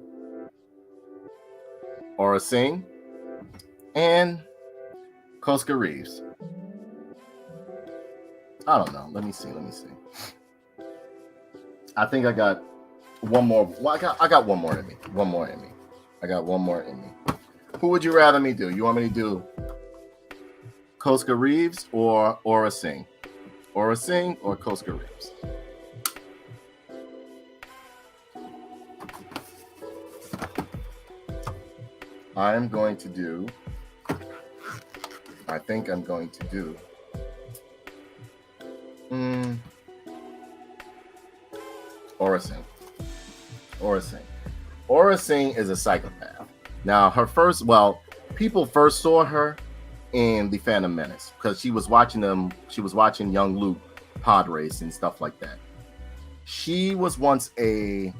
Aura Singh, and Koska Reeves. I don't know. Let me see. I think I got one more. Well, I got one more in me. I got one more in me. Who would you rather me do? You want me to do Koska Reeves or Aura Singh? Aura Singh or Koska Reeves? I think I'm going to do Aura Singh. Aura Singh is a psychopath. Now, people first saw her in The Phantom Menace because she was watching young Luke pod race and stuff like that. She was once a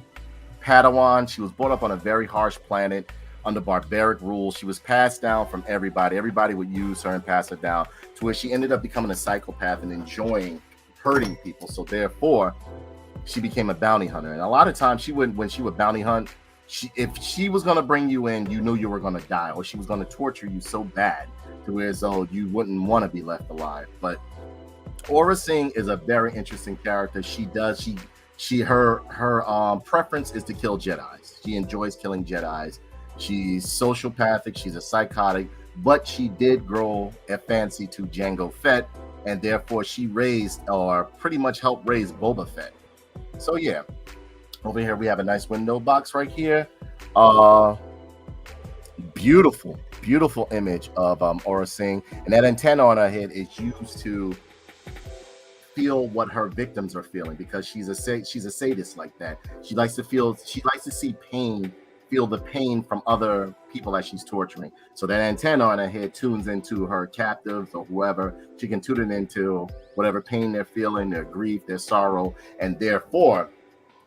Padawan. She was brought up on a very harsh planet under barbaric rules. She was passed down from everybody. Everybody would use her and pass her down to where she ended up becoming a psychopath and enjoying hurting people. So therefore, she became a bounty hunter. And a lot of times when she would bounty hunt, if she was going to bring you in, you knew you were going to die, or she was going to torture you so bad to where as though you wouldn't want to be left alive. But Aura Singh is a very interesting character. Her preference is to kill Jedis. She enjoys killing Jedis. She's sociopathic. She's a psychotic, but she did grow a fancy to Jango Fett, and therefore she raised or pretty much helped raise Boba Fett. So yeah, over here we have a nice window box right here. Beautiful, beautiful image of Aura Singh, and that antenna on her head is used to feel what her victims are feeling because she's a sadist like that. She likes to see pain, feel the pain from other people that she's torturing. So that antenna on her head tunes into her captives or whoever. She can tune it into whatever pain they're feeling, their grief, their sorrow, and therefore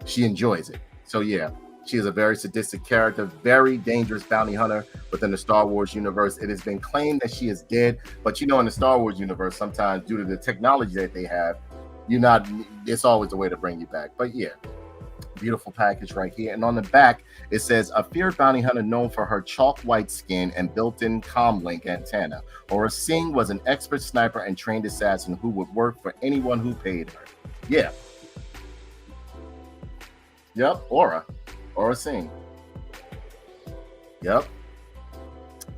she enjoys it. So yeah, she is a very sadistic character, very dangerous bounty hunter within the Star Wars universe. It has been claimed that she is dead, but you know, in the Star Wars universe, sometimes due to the technology that they have, you're not. It's always a way to bring you back. But yeah, beautiful package right here. And on the back, it says a feared bounty hunter known for her chalk white skin and built-in comlink antenna. Aura Singh was an expert sniper and trained assassin who would work for anyone who paid her. Yeah. Yep, Aura Singh. Yep.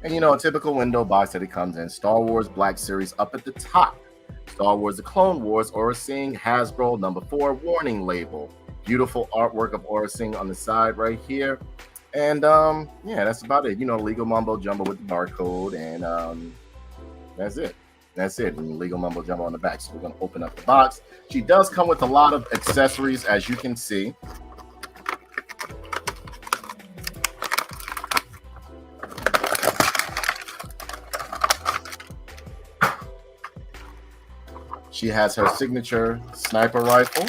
And you know, a typical window box that it comes in. Star Wars Black Series up at the top. Star Wars The Clone Wars, Aura Singh, Hasbro, #4, warning label. Beautiful artwork of Aura Singh on the side right here. And yeah, that's about it. You know, legal mumbo jumbo with the barcode, and that's it. That's it. And legal mumbo jumbo on the back. So we're gonna open up the box. She does come with a lot of accessories, as you can see. She has her signature sniper rifle.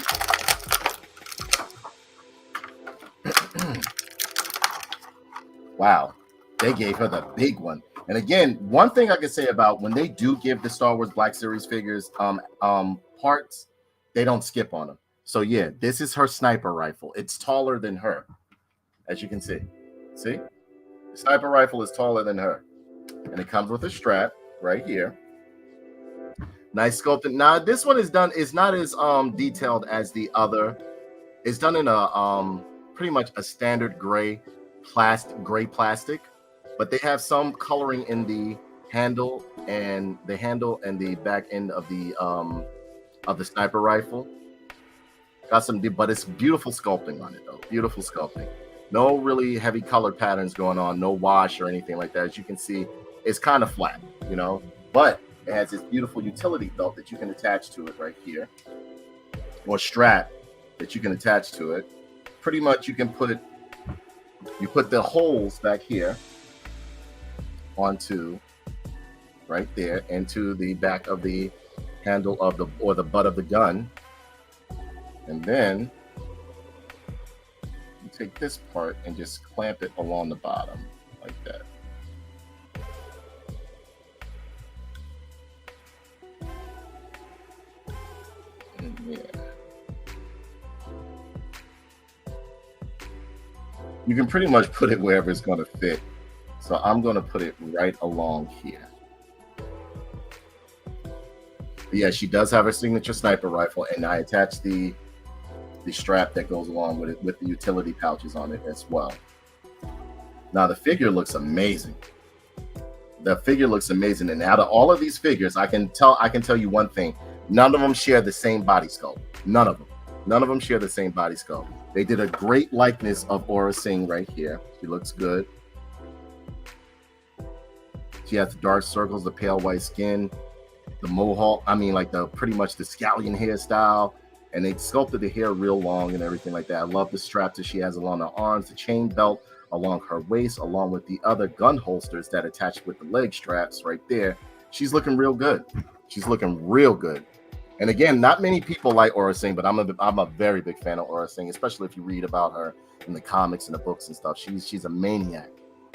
Wow, they gave her the big one. And again, one thing I can say about when they do give the Star Wars Black Series figures parts, they don't skip on them. So yeah, this is her sniper rifle. It's taller than her, as you can see. See, the sniper rifle is taller than her, and it comes with a strap right here. Nice sculpted. Now this one is not as detailed as the other. It's done in a pretty much a standard gray plastic, but they have some coloring in the handle and the back end of the sniper rifle. Got some, but it's beautiful sculpting on it though. Beautiful sculpting. No really heavy colored patterns going on. No wash or anything like that. As you can see, it's kind of flat, you know, but it has this beautiful utility belt that you can attach to it right here, or strap that you can attach to it. Pretty much you put the holes back here onto right there into the back of the handle of the butt of the gun, and then you take this part and just clamp it along the bottom like that. Yeah. You can pretty much put it wherever it's going to fit. So I'm going to put it right along here. But yeah, she does have her signature sniper rifle, and I attached the strap that goes along with it with the utility pouches on it as well. Now the figure looks amazing. The figure looks amazing, and out of all of these figures, I can tell you one thing. None of them share the same body sculpt. None of them share the same body sculpt. They did a great likeness of Aura Singh right here. She looks good. She has the dark circles, the pale white skin, the mohawk. I mean, like pretty much the scallion hairstyle. And they sculpted the hair real long and everything like that. I love the straps that she has along her arms, the chain belt along her waist, along with the other gun holsters that attach with the leg straps right there. She's looking real good. She's looking real good. And again, not many people like Aura Singh, but I'm a very big fan of Aura Singh, especially if you read about her in the comics and the books and stuff. She's a maniac.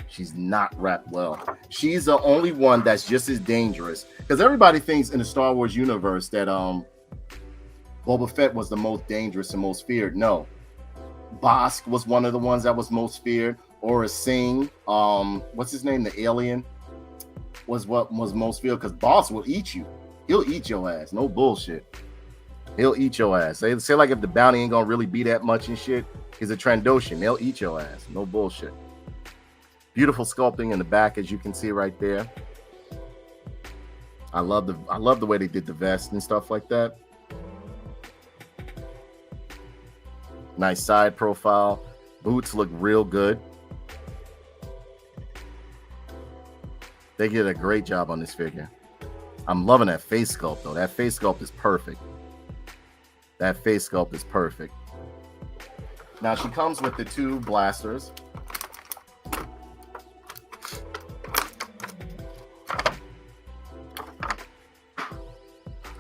She's not wrapped well. She's the only one that's just as dangerous, because everybody thinks in the Star Wars universe that Boba Fett was the most dangerous and most feared. No, Bosk was one of the ones that was most feared. Aura Singh, what's his name, the alien, was what was most feared, because Bosk will eat you. He'll eat your ass. No bullshit. He'll eat your ass. Say like if the bounty ain't gonna really be that much and shit, he's a Trandoshan. They'll eat your ass. No bullshit. Beautiful sculpting in the back, as you can see right there. I love the way they did the vest and stuff like that. Nice side profile. Boots look real good. They did a great job on this figure. I'm loving that face sculpt, though. That face sculpt is perfect. That face sculpt is perfect. Now, she comes with the 2 blasters.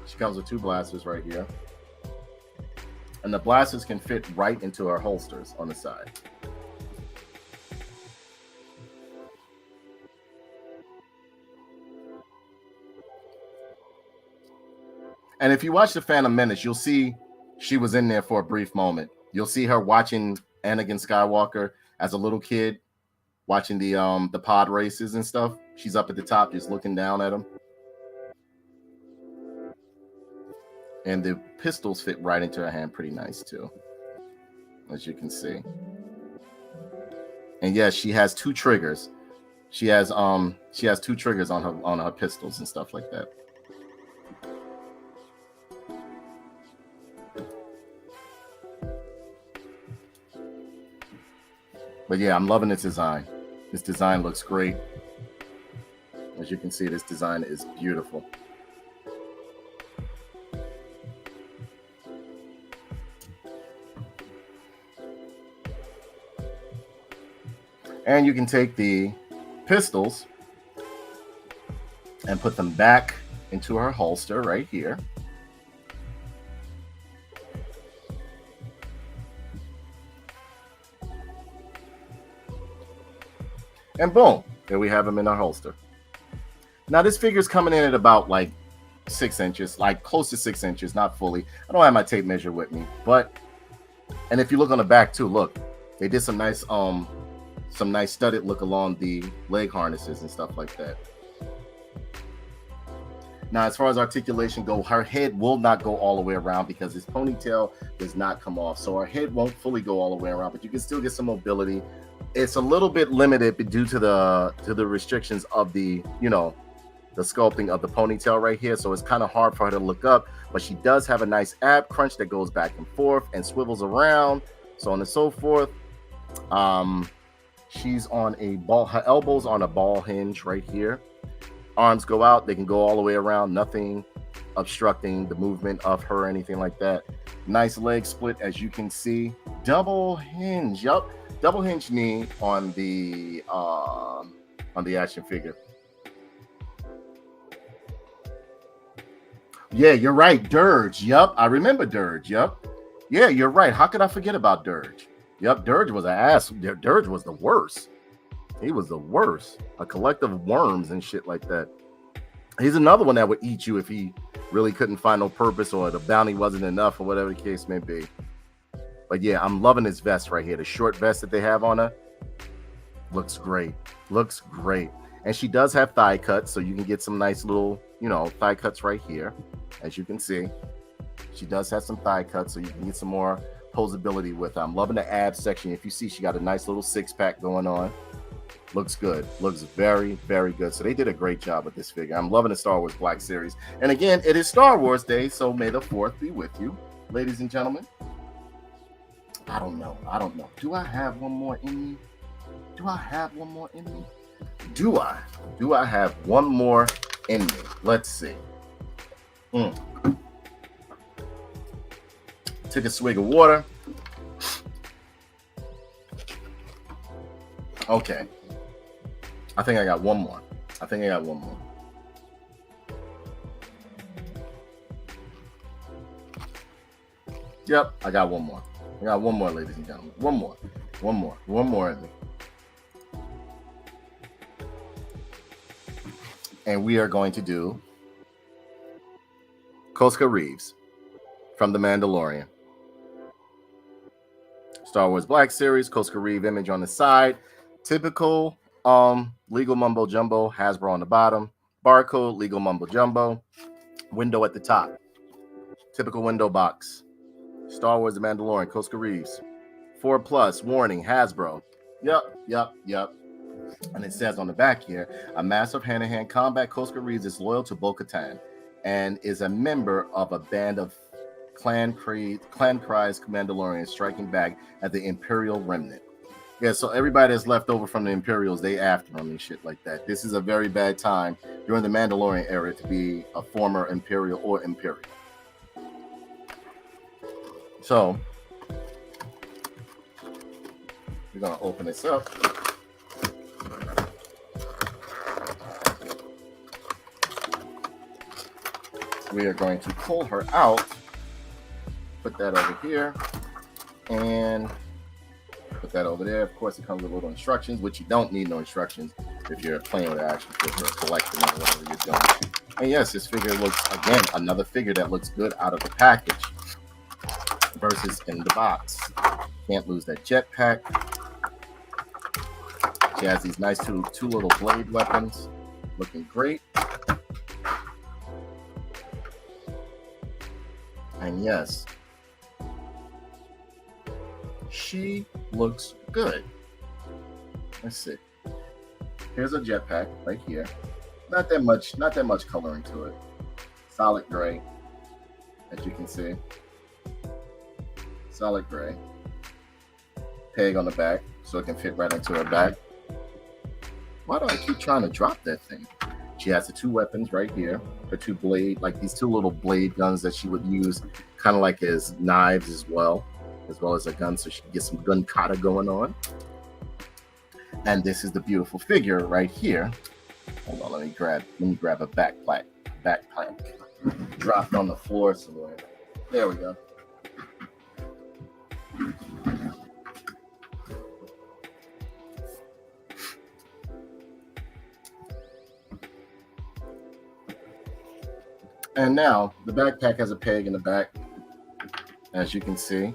She comes with 2 blasters right here. And the blasters can fit right into her holsters on the side. And if you watch The Phantom Menace, you'll see she was in there for a brief moment. You'll see her watching Anakin Skywalker as a little kid, watching the pod races and stuff. She's up at the top just looking down at him. And the pistols fit right into her hand pretty nice too, as you can see. And yes, she has 2 triggers. She has 2 triggers on her pistols and stuff like that. But yeah, I'm loving this design. This design looks great. As you can see, this design is beautiful. And you can take the pistols and put them back into her holster right here. And boom, there we have them in our holster. Now this figure's coming in at about like 6 inches, like close to 6 inches, not fully. I don't have my tape measure with me, but, and if you look on the back too, look, they did some nice studded look along the leg harnesses and stuff like that. Now, as far as articulation go, her head will not go all the way around because this ponytail does not come off. So her head won't fully go all the way around, but you can still get some mobility. It's a little bit limited due to the restrictions of the sculpting of the ponytail right here. So it's kind of hard for her to look up, but she does have a nice ab crunch that goes back and forth and swivels around, so on and so forth. She's on a ball, her elbows on a ball hinge right here. Arms go out, they can go all the way around, nothing obstructing the movement of her or anything like that. Nice leg split, as you can see. Double hinge, yup. Double hinge knee on the action figure. Yeah, you're right. Dirge. Yup. I remember Dirge. Yup. Yeah, you're right. How could I forget about Dirge? Yup. Dirge was an ass. Dirge was the worst. He was the worst. A collective of worms and shit like that. He's another one that would eat you if he really couldn't find no purpose or the bounty wasn't enough or whatever the case may be. But yeah, I'm loving this vest right here. The short vest that they have on her looks great. Looks great. And she does have thigh cuts, so you can get some nice little, thigh cuts right here. As you can see, she does have some thigh cuts, so you can get some more posability with her. I'm loving the abs section. If you see, she got a nice little 6-pack going on. Looks good. Looks very, very good. So they did a great job with this figure. I'm loving the Star Wars Black Series. And again, it is Star Wars Day, so may the 4th be with you, ladies and gentlemen. I don't know. Do I have one more in me? Do I have one more in me? Do I have one more in me? Let's see. Took a swig of water. Okay. I think I got one more. Yep, I got one more. I got one more, ladies and gentlemen. One more in me. And we are going to do Koska Reeves from The Mandalorian. Star Wars Black Series, Koska Reeves image on the side. Typical legal mumbo jumbo, Hasbro on the bottom. Barcode, legal mumbo jumbo. Window at the top. Typical window box. Star Wars The Mandalorian, Koska Reeves. 4+, warning, Hasbro. Yep. And it says on the back here, a master of hand-to-hand combat, Koska Reeves is loyal to Bo-Katan and is a member of a band of Clan Kryze Mandalorians striking back at the Imperial Remnant. Yeah, so everybody that's left over from the Imperials, they after him and shit like that. This is a very bad time during the Mandalorian era to be a former Imperial or Imperial. So we're gonna open this up. We are going to pull her out, put that over here, and put that over there. Of course, it comes with little instructions, which you don't need no instructions if you're playing with action figure or collecting or whatever you're doing. And yes, this figure looks, again, another figure that looks good out of the package versus in the box. Can't lose that jetpack. She has these nice two little blade weapons, looking great. And yes, she looks good. Let's see. Here's a jetpack right here. Not that much coloring to it. Solid gray, as you can see. Solid gray. Peg on the back so it can fit right into her back. Why do I keep trying to drop that thing? She has the two weapons right here. Her two blade, like these two little blade guns that she would use kind of like as knives as well as a gun, so she can get some gun kata going on. And this is the beautiful figure right here. Hold on, let me grab a back plank. Dropped on the floor somewhere. There we go. And now the backpack has a peg in the back, as you can see.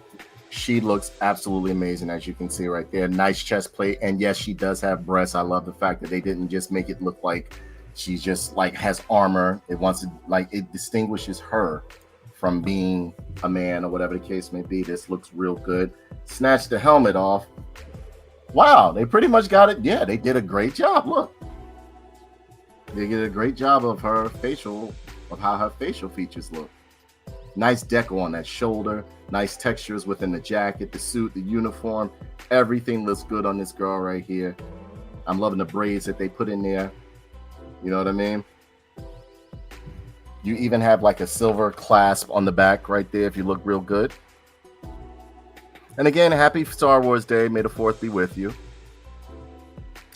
She looks absolutely amazing, as you can see right there. Nice chest plate, and yes, she does have breasts. I love the fact that they didn't just make it look like she's just like has armor. It wants to, like, it distinguishes her from being a man or whatever the case may be. This looks real good. Snatch the helmet off. Wow, they pretty much got it. Yeah, they did a great job. Look, they did a great job of her facial, of how her facial features look. Nice deco on that shoulder, nice textures within the jacket, the suit, the uniform. Everything looks good on this girl right here. I'm loving the braids that they put in there. You know what I mean? You even have like a silver clasp on the back right there if you look real good. And again, happy Star Wars Day. May the 4th be with you.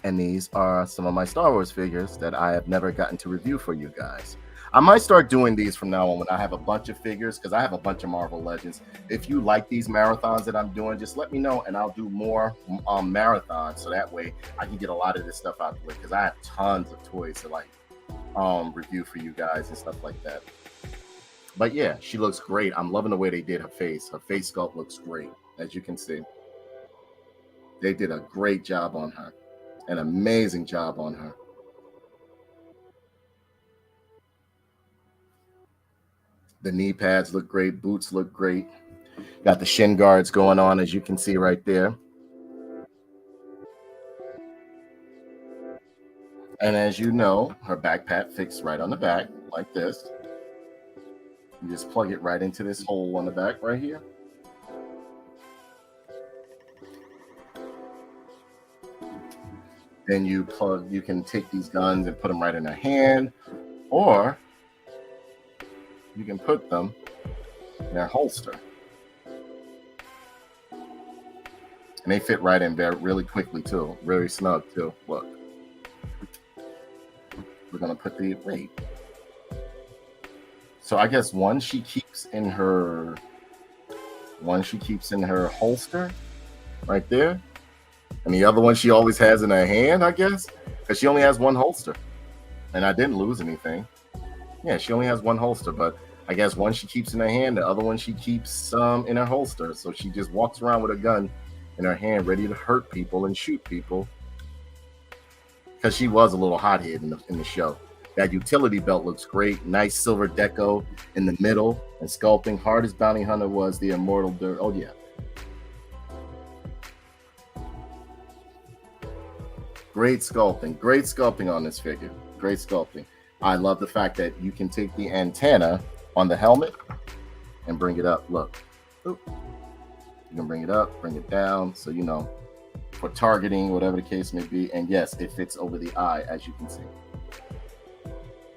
And these are some of my Star Wars figures that I have never gotten to review for you guys. I might start doing these from now on when I have a bunch of figures, because I have a bunch of Marvel Legends. If you like these marathons that I'm doing, just let me know and I'll do more marathons, so that way I can get a lot of this stuff out of the way, because I have tons of toys to like review for you guys and stuff like that. But yeah, she looks great. I'm loving the way they did her face. Her face sculpt looks great, as you can see. They did a great job on her, an amazing job on her. The knee pads look great. Boots look great. Got the shin guards going on, as you can see right there. And as you know, her backpack fits right on the back like this. You just plug it right into this hole on the back right here. Then you can take these guns and put them right in her hand, or you can put them in their holster. And they fit right in there really quickly too, very snug too. Look, we're gonna put the wait. So I guess one she keeps in her holster right there, and the other one she always has in her hand, I guess, because she only has one holster, and I didn't lose anything. Yeah, she only has one holster, but I guess one she keeps in her hand, the other one she keeps in her holster. So she just walks around with a gun in her hand, ready to hurt people and shoot people. Because she was a little hothead in the show. That utility belt looks great. Nice silver deco in the middle and sculpting. Hardest bounty hunter was the immortal dirt. Oh yeah. Great sculpting on this figure. Great sculpting. I love the fact that you can take the antenna on the helmet and bring it up. Look, oop. You can bring it up, bring it down, so you know for targeting, whatever the case may be. And yes, it fits over the eye, as you can see.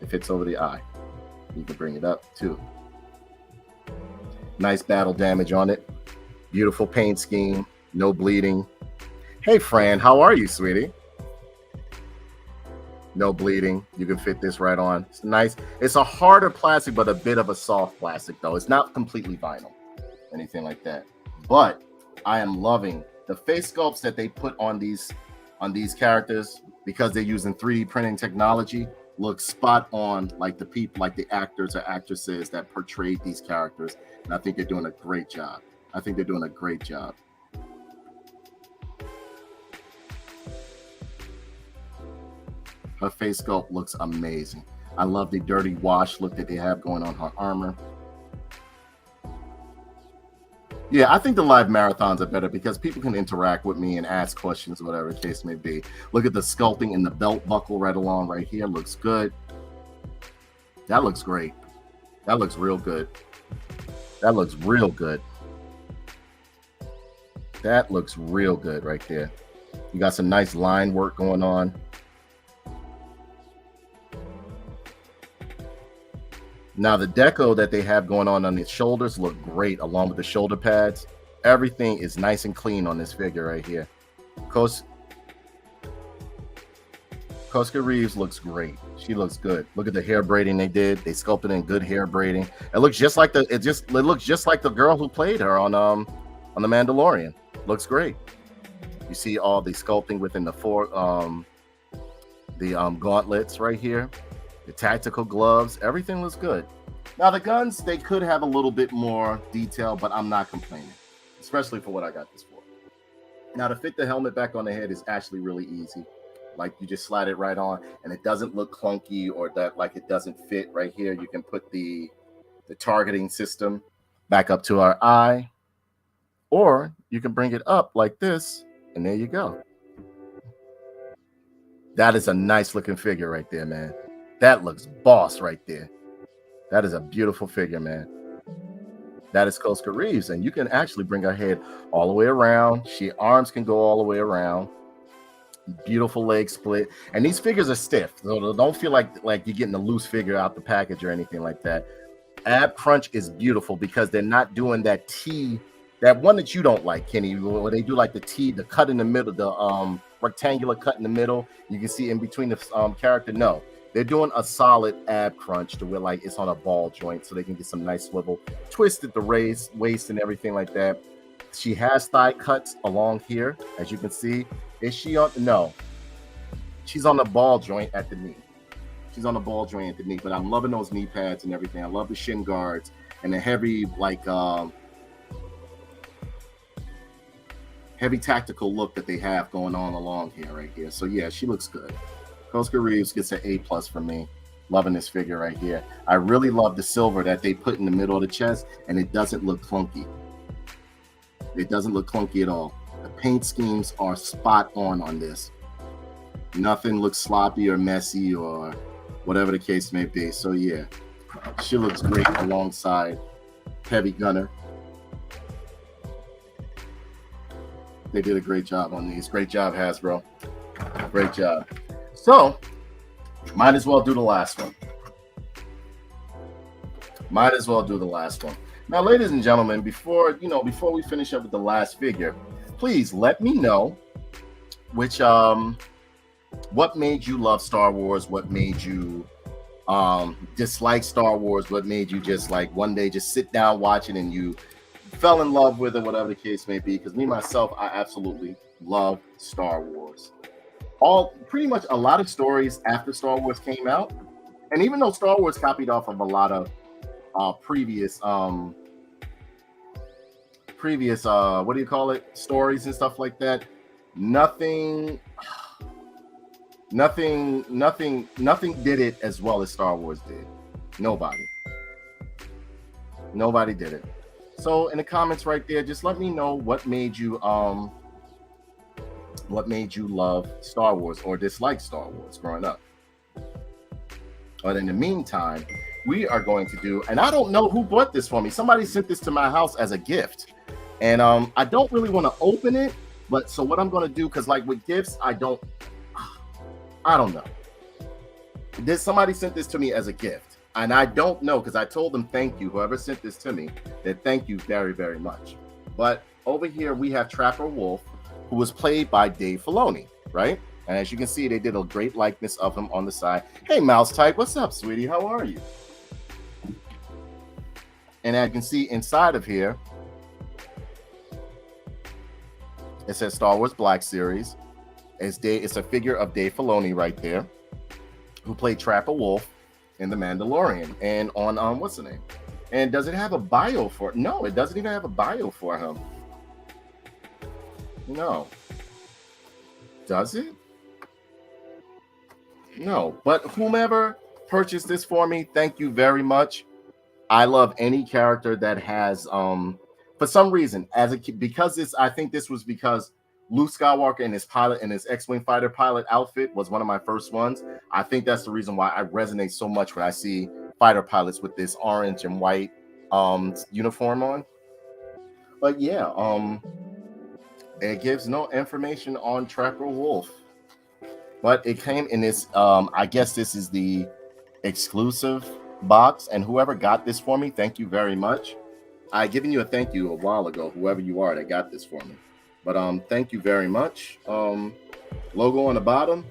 It fits over the eye. You can bring it up too. Nice battle damage on it. Beautiful paint scheme. No bleeding. Hey, Fran, how are you, sweetie? No bleeding. You can fit this right on. It's nice. It's a harder plastic, but a bit of a soft plastic, though. It's not completely vinyl, anything like that. But I am loving the face sculpts that they put on these characters, because they're using 3D printing technology. Look spot on, like the people, like the actors or actresses that portrayed these characters. And I think they're doing a great job. I think they're doing a great job. Her face sculpt looks amazing. I love the dirty wash look that they have going on her armor. Yeah, I think the live marathons are better because people can interact with me and ask questions, whatever the case may be. Look at the sculpting in the belt buckle right along right here. Looks good. That looks great. That looks real good. That looks real good. That looks real good right there. You got some nice line work going on. Now the deco that they have going on the shoulders look great, along with the shoulder pads. Everything is nice and clean on this figure right here. Koska Reeves looks great. She looks good. Look at the hair braiding they did. They sculpted in good hair braiding. It looks just like it looks just like the girl who played her on The Mandalorian. Looks great. You see all the sculpting within the gauntlets right here. The tactical gloves, everything looks good. Now the guns, they could have a little bit more detail, but I'm not complaining, especially for what I got this for. Now to fit the helmet back on the head is actually really easy. Like you just slide it right on, and it doesn't look clunky or that like it doesn't fit right here. You can put the targeting system back up to our eye, or you can bring it up like this, and there you go. That is a nice looking figure right there, man. That looks boss right there. That is a beautiful figure, man. That is Koska Reeves, and you can actually bring her head all the way around. She arms can go all the way around. Beautiful leg split, and these figures are stiff, so don't feel like you're getting a loose figure out the package or anything like that. Ab crunch is beautiful because they're not doing that T, that one that you don't like, Kenny, where they do like the T, the cut in the middle, the rectangular cut in the middle. You can see in between the character. No. They're doing a solid ab crunch to where like it's on a ball joint, so they can get some nice swivel, twist at the waist and everything like that. She has thigh cuts along here, as you can see. Is she on? No. She's on the ball joint at the knee. She's on the ball joint at the knee, but I'm loving those knee pads and everything. I love the shin guards and the heavy, like, heavy tactical look that they have going on along here right here. So yeah, she looks good. Koska Reeves gets an A+ from me. Loving this figure right here. I really love the silver that they put in the middle of the chest, and it doesn't look clunky. It doesn't look clunky at all. The paint schemes are spot on this. Nothing looks sloppy or messy or whatever the case may be. So yeah, she looks great alongside Heavy Gunner. They did a great job on these. Great job, Hasbro. Great job. So, might as well do the last one. Might as well do the last one. Now, ladies and gentlemen, before we finish up with the last figure, please let me know which what made you love Star Wars, what made you dislike Star Wars, what made you just like one day just sit down watching and you fell in love with it, whatever the case may be. Because me myself, I absolutely love Star Wars. Pretty much a lot of stories after Star Wars came out, and even though Star Wars copied off of a lot of previous what do you call it, stories and stuff like that, nothing did it as well as Star Wars did. Nobody did it. So in the comments right there, just let me know what made you love Star Wars or dislike Star Wars growing up. But in the meantime, we are going to do, and I don't know who bought this for me. Somebody sent this to my house as a gift, and I don't really want to open it But so what I'm gonna do, because like with gifts, I don't know. This somebody sent this to me as a gift, and I don't know because I told them thank you, whoever sent this to me, that thank you very, very much. But over here we have Trapper Wolf, who was played by Dave Filoni, right? And as you can see, they did a great likeness of him on the side. Hey, Mouse Type, what's up, sweetie? How are you? And as you can see inside of here, it says Star Wars Black Series. It's a figure of Dave Filoni right there, who played Trapper Wolf in The Mandalorian. And on what's the name? And does it have a bio for it? No, it doesn't even have a bio for him. No. Does it? No. But whomever purchased this for me, thank you very much. I love any character that has for some reason, as a because this, I think this was because Luke Skywalker and his pilot and his X-Wing fighter pilot outfit was one of my first ones. I think that's the reason why I resonate so much when I see fighter pilots with this orange and white uniform on. But yeah, it gives no information on Trapper Wolf, but it came in this. I guess this is the exclusive box, and whoever got this for me, thank you very much. I given you a thank you a while ago, whoever you are that got this for me. But thank you very much. Logo on the bottom.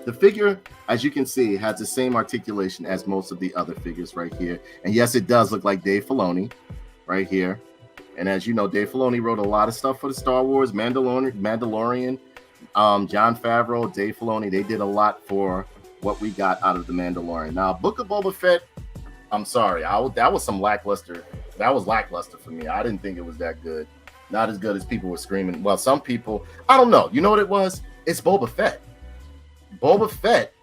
The figure, as you can see, has the same articulation as most of the other figures right here. And yes, it does look like Dave Filoni right here. And as you know, Dave Filoni wrote a lot of stuff for the Star Wars, Mandalorian, Jon Favreau, Dave Filoni. They did a lot for what we got out of the Mandalorian. Now, Book of Boba Fett, I'm sorry, that was some lackluster. That was lackluster for me. I didn't think it was that good. Not as good as people were screaming. Well, some people, I don't know. You know what it was? It's Boba Fett. Boba Fett,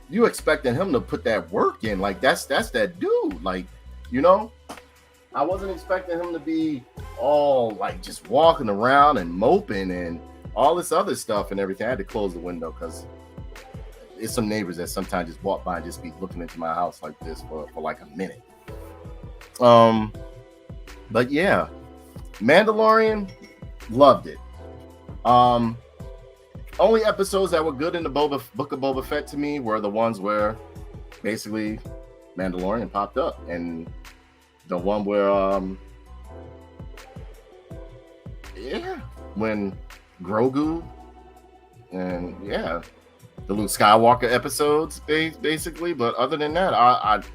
you expecting him to put that work in. Like, that's that dude. Like, you know, I wasn't expecting him to be all like just walking around and moping and all this other stuff and everything. I had to close the window because it's some neighbors that sometimes just walk by and just be looking into my house like this for like a minute. But yeah, Mandalorian, loved it. Only episodes that were good in the Book of Boba Fett to me were the ones where basically Mandalorian popped up, and the one where when Grogu, and the Luke Skywalker episodes basically. But other than that,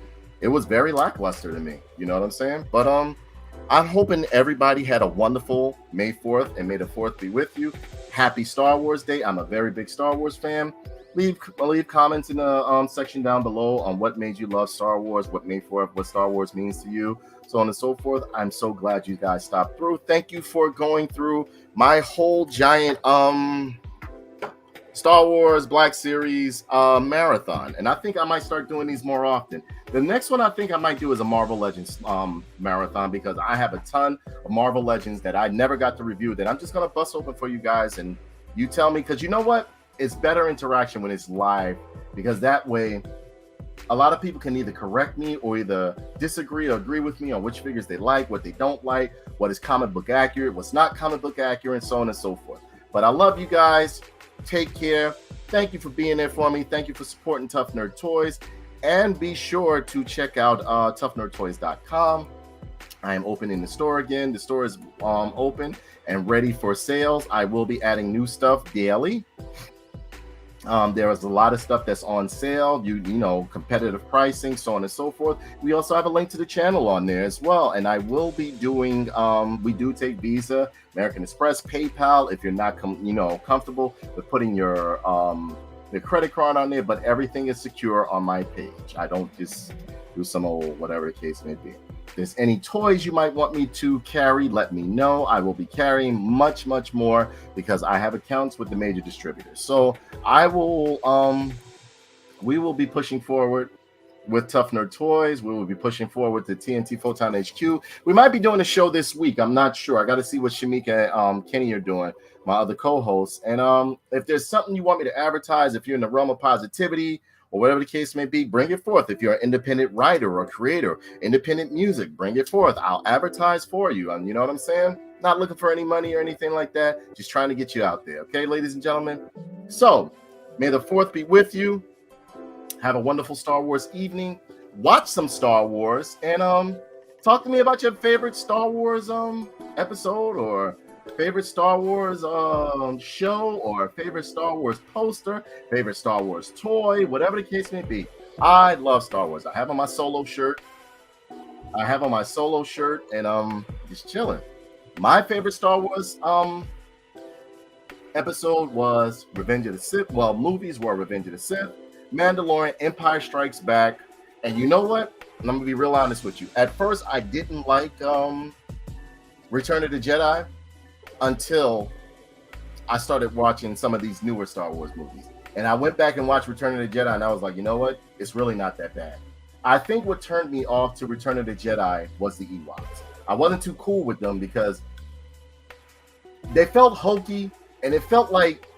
it was very lackluster to me. You know what I'm saying? But I'm hoping everybody had a wonderful May 4th, and May the 4th be with you. Happy Star Wars Day. I'm a very big Star Wars fan. Leave comments in the section down below on what made you love Star Wars, what May 4th, what Star Wars means to you, so on and so forth. I'm so glad you guys stopped through. Thank you for going through my whole giant Star Wars Black Series marathon, and I think I might start doing these more often. The next one I think I might do is a Marvel Legends marathon, because I have a ton of Marvel Legends that I never got to review that I'm just gonna bust open for you guys, and you tell me, because you know what, it's better interaction when it's live, because that way a lot of people can either correct me or either disagree or agree with me on which figures they like, what they don't like, what is comic book accurate, what's not comic book accurate, and so on and so forth. But I love you guys. Take care. Thank you for being there for me. Thank you for supporting Tough Nerd Toys. And be sure to check out ToughNerdToys.com. I am opening the store again. The store is open and ready for sales. I will be adding new stuff daily. There is a lot of stuff that's on sale, you know, competitive pricing, so on and so forth. We also have a link to the channel on there as well. And I will be doing, we do take Visa, American Express, PayPal, if you're not, comfortable with putting your credit card on there, but everything is secure on my page. I don't just do some old, whatever the case may be. If there's any toys you might want me to carry, let me know. I will be carrying much, much more because I have accounts with the major distributors. So I will, we will be pushing forward with Tough Nerd Toys. We will be pushing forward to TNT Photon HQ. We might be doing a show this week. I'm not sure. I got to see what Shamika and Kenny are doing, my other co-hosts. And if there's something you want me to advertise, if you're in the realm of positivity, or whatever the case may be, bring it forth. If you're an independent writer or creator, independent music, bring it forth. I'll advertise for you. You know what I'm saying? Not looking for any money or anything like that. Just trying to get you out there. Okay, ladies and gentlemen. So, may the 4th be with you. Have a wonderful Star Wars evening. Watch some Star Wars and talk to me about your favorite Star Wars episode or favorite Star Wars show or favorite Star Wars poster, favorite Star Wars toy, whatever the case may be. I love Star Wars. I have on my solo shirt. And just chilling. My favorite Star Wars episode was Revenge of the Sith. Well, movies were Revenge of the Sith, Mandalorian, Empire Strikes Back. And you know what? And I'm gonna be real honest with you. At first, I didn't like Return of the Jedi until I started watching some of these newer Star Wars movies. And I went back and watched Return of the Jedi, and I was like, you know what? It's really not that bad. I think what turned me off to Return of the Jedi was the Ewoks. I wasn't too cool with them because they felt hokey, and it felt like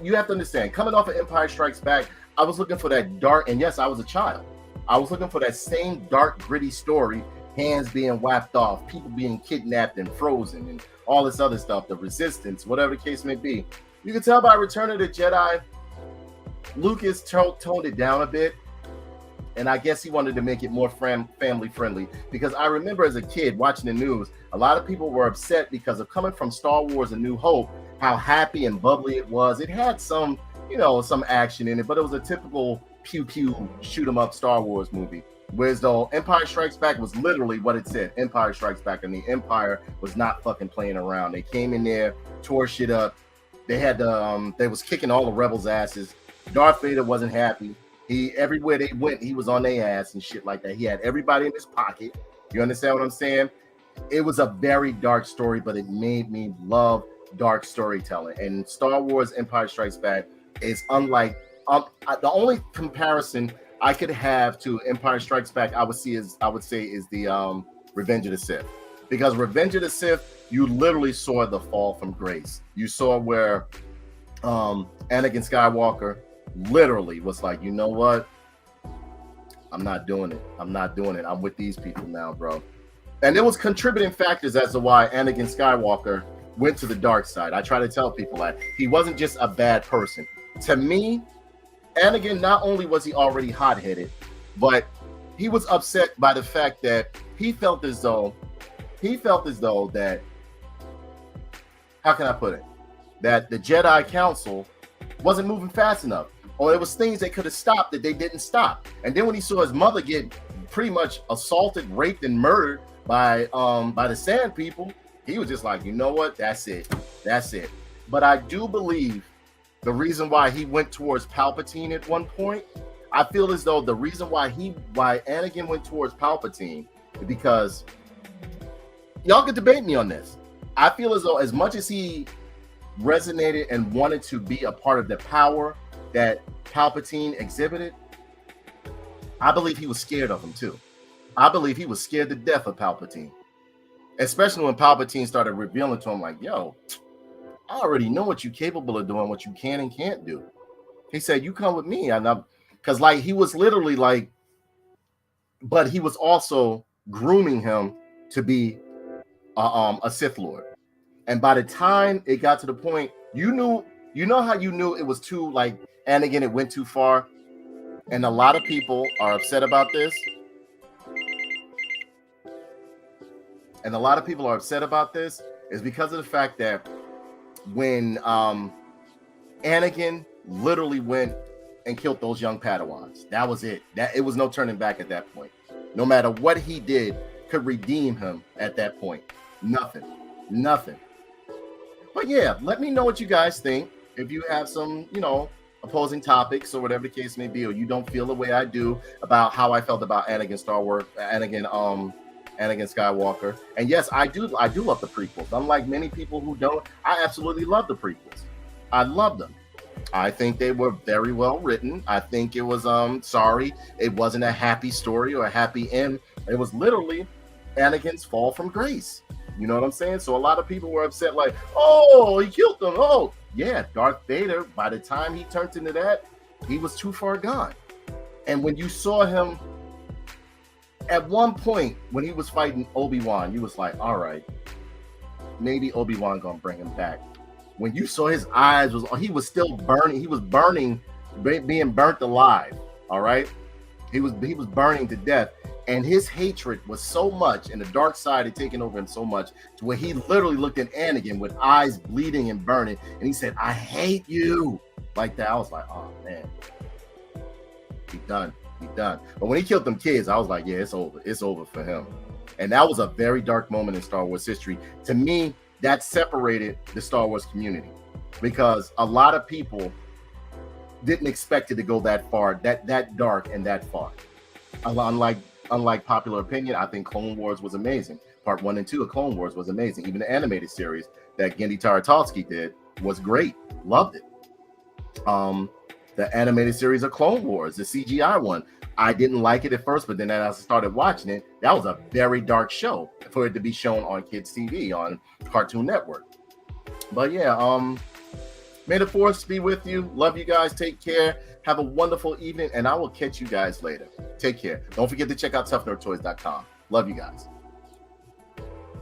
you have to understand, coming off of Empire Strikes Back, I was looking for that dark, and yes, I was a child. I was looking for that same dark, gritty story, hands being whacked off, people being kidnapped and frozen, and all this other stuff, the resistance, whatever the case may be. You can tell by Return of the Jedi, Lucas toned it down a bit, and I guess he wanted to make it more family friendly, because I remember as a kid watching the news, a lot of people were upset because of coming from Star Wars A New Hope, how happy and bubbly it was. It had some, some action in it, but it was a typical pew pew shoot 'em up Star Wars movie. Whereas though Empire Strikes Back was literally what it said, Empire Strikes Back, and the Empire was not fucking playing around. They came in there, tore shit up. They had they was kicking all the rebels' asses. Darth Vader wasn't happy. Everywhere they went, he was on their ass and shit like that. He had everybody in his pocket. You understand what I'm saying? It was a very dark story, but it made me love dark storytelling. And Star Wars Empire Strikes Back is unlike the only comparison I could have to Empire Strikes Back I would say is the Revenge of the Sith. Because Revenge of the Sith, you literally saw the fall from grace. You saw where Anakin Skywalker literally was like, you know what? I'm not doing it. I'm with these people now, bro. And there was contributing factors as to why Anakin Skywalker went to the dark side. I try to tell people that he wasn't just a bad person. To me, Anakin, not only was he already hot-headed, but he was upset by the fact that he felt as though that, how can I put it? That the Jedi Council wasn't moving fast enough. Or there was things they could have stopped that they didn't stop. And then when he saw his mother get pretty much assaulted, raped, and murdered by the Sand People, he was just like, you know what? That's it. But I do believe the reason why he went towards Palpatine at one point, I feel as though the reason why Anakin went towards Palpatine is because, y'all could debate me on this. I feel as though as much as he resonated and wanted to be a part of the power that Palpatine exhibited, I believe he was scared of him too. I believe he was scared to death of Palpatine, especially when Palpatine started revealing to him like, yo, I already know what you're capable of doing, what you can and can't do. He said, you come with me. Because like he was literally like, but he was also grooming him to be a Sith Lord. And by the time it got to the point, you know how you knew it was too, like, Anakin, it went too far. And a lot of people are upset about this. And a lot of people are upset about this is because of the fact that when Anakin literally went and killed those young Padawans, that was it. It was no turning back at that point. No matter what he did could redeem him at that point. Nothing. But yeah, let me know what you guys think. If you have some, opposing topics or whatever the case may be, or you don't feel the way I do about how I felt about Anakin Skywalker. And yes, I do love the prequels. Unlike many people who don't, I absolutely love the prequels. I love them. I think they were very well written. I think it was sorry it wasn't a happy story or a happy end. It was literally Anakin's fall from grace. You know what I'm saying? So a lot of people were upset, like, oh, he killed them. Oh, yeah, Darth Vader, by the time he turned into that, he was too far gone. And when you saw him at one point when he was fighting Obi-Wan, you was like, all right, maybe Obi-Wan gonna bring him back. When you saw his eyes, he was still burning. He was burning, being burnt alive. All right, he was burning to death, and his hatred was so much, and the dark side had taken over him so much, to where he literally looked at Anakin with eyes bleeding and burning, and he said, "I hate you," like that. I was like, oh man, he done. But when he killed them kids, I was like, yeah, it's over for him. And that was a very dark moment in Star Wars history. To me, that separated the Star Wars community, because a lot of people didn't expect it to go that far, that dark and that far. Unlike popular opinion, I think Clone Wars was amazing. Part 1 and 2 of Clone Wars was amazing. Even the animated series that Genndy Tartakovsky did was great. Loved it. The animated series of Clone Wars, the CGI one, I didn't like it at first, but then as I started watching it, that was a very dark show for it to be shown on kids' TV on Cartoon Network. But yeah, may the force be with you. Love you guys. Take care. Have a wonderful evening, and I will catch you guys later. Take care. Don't forget to check out TOUGHNERDTOYS.com. Love you guys.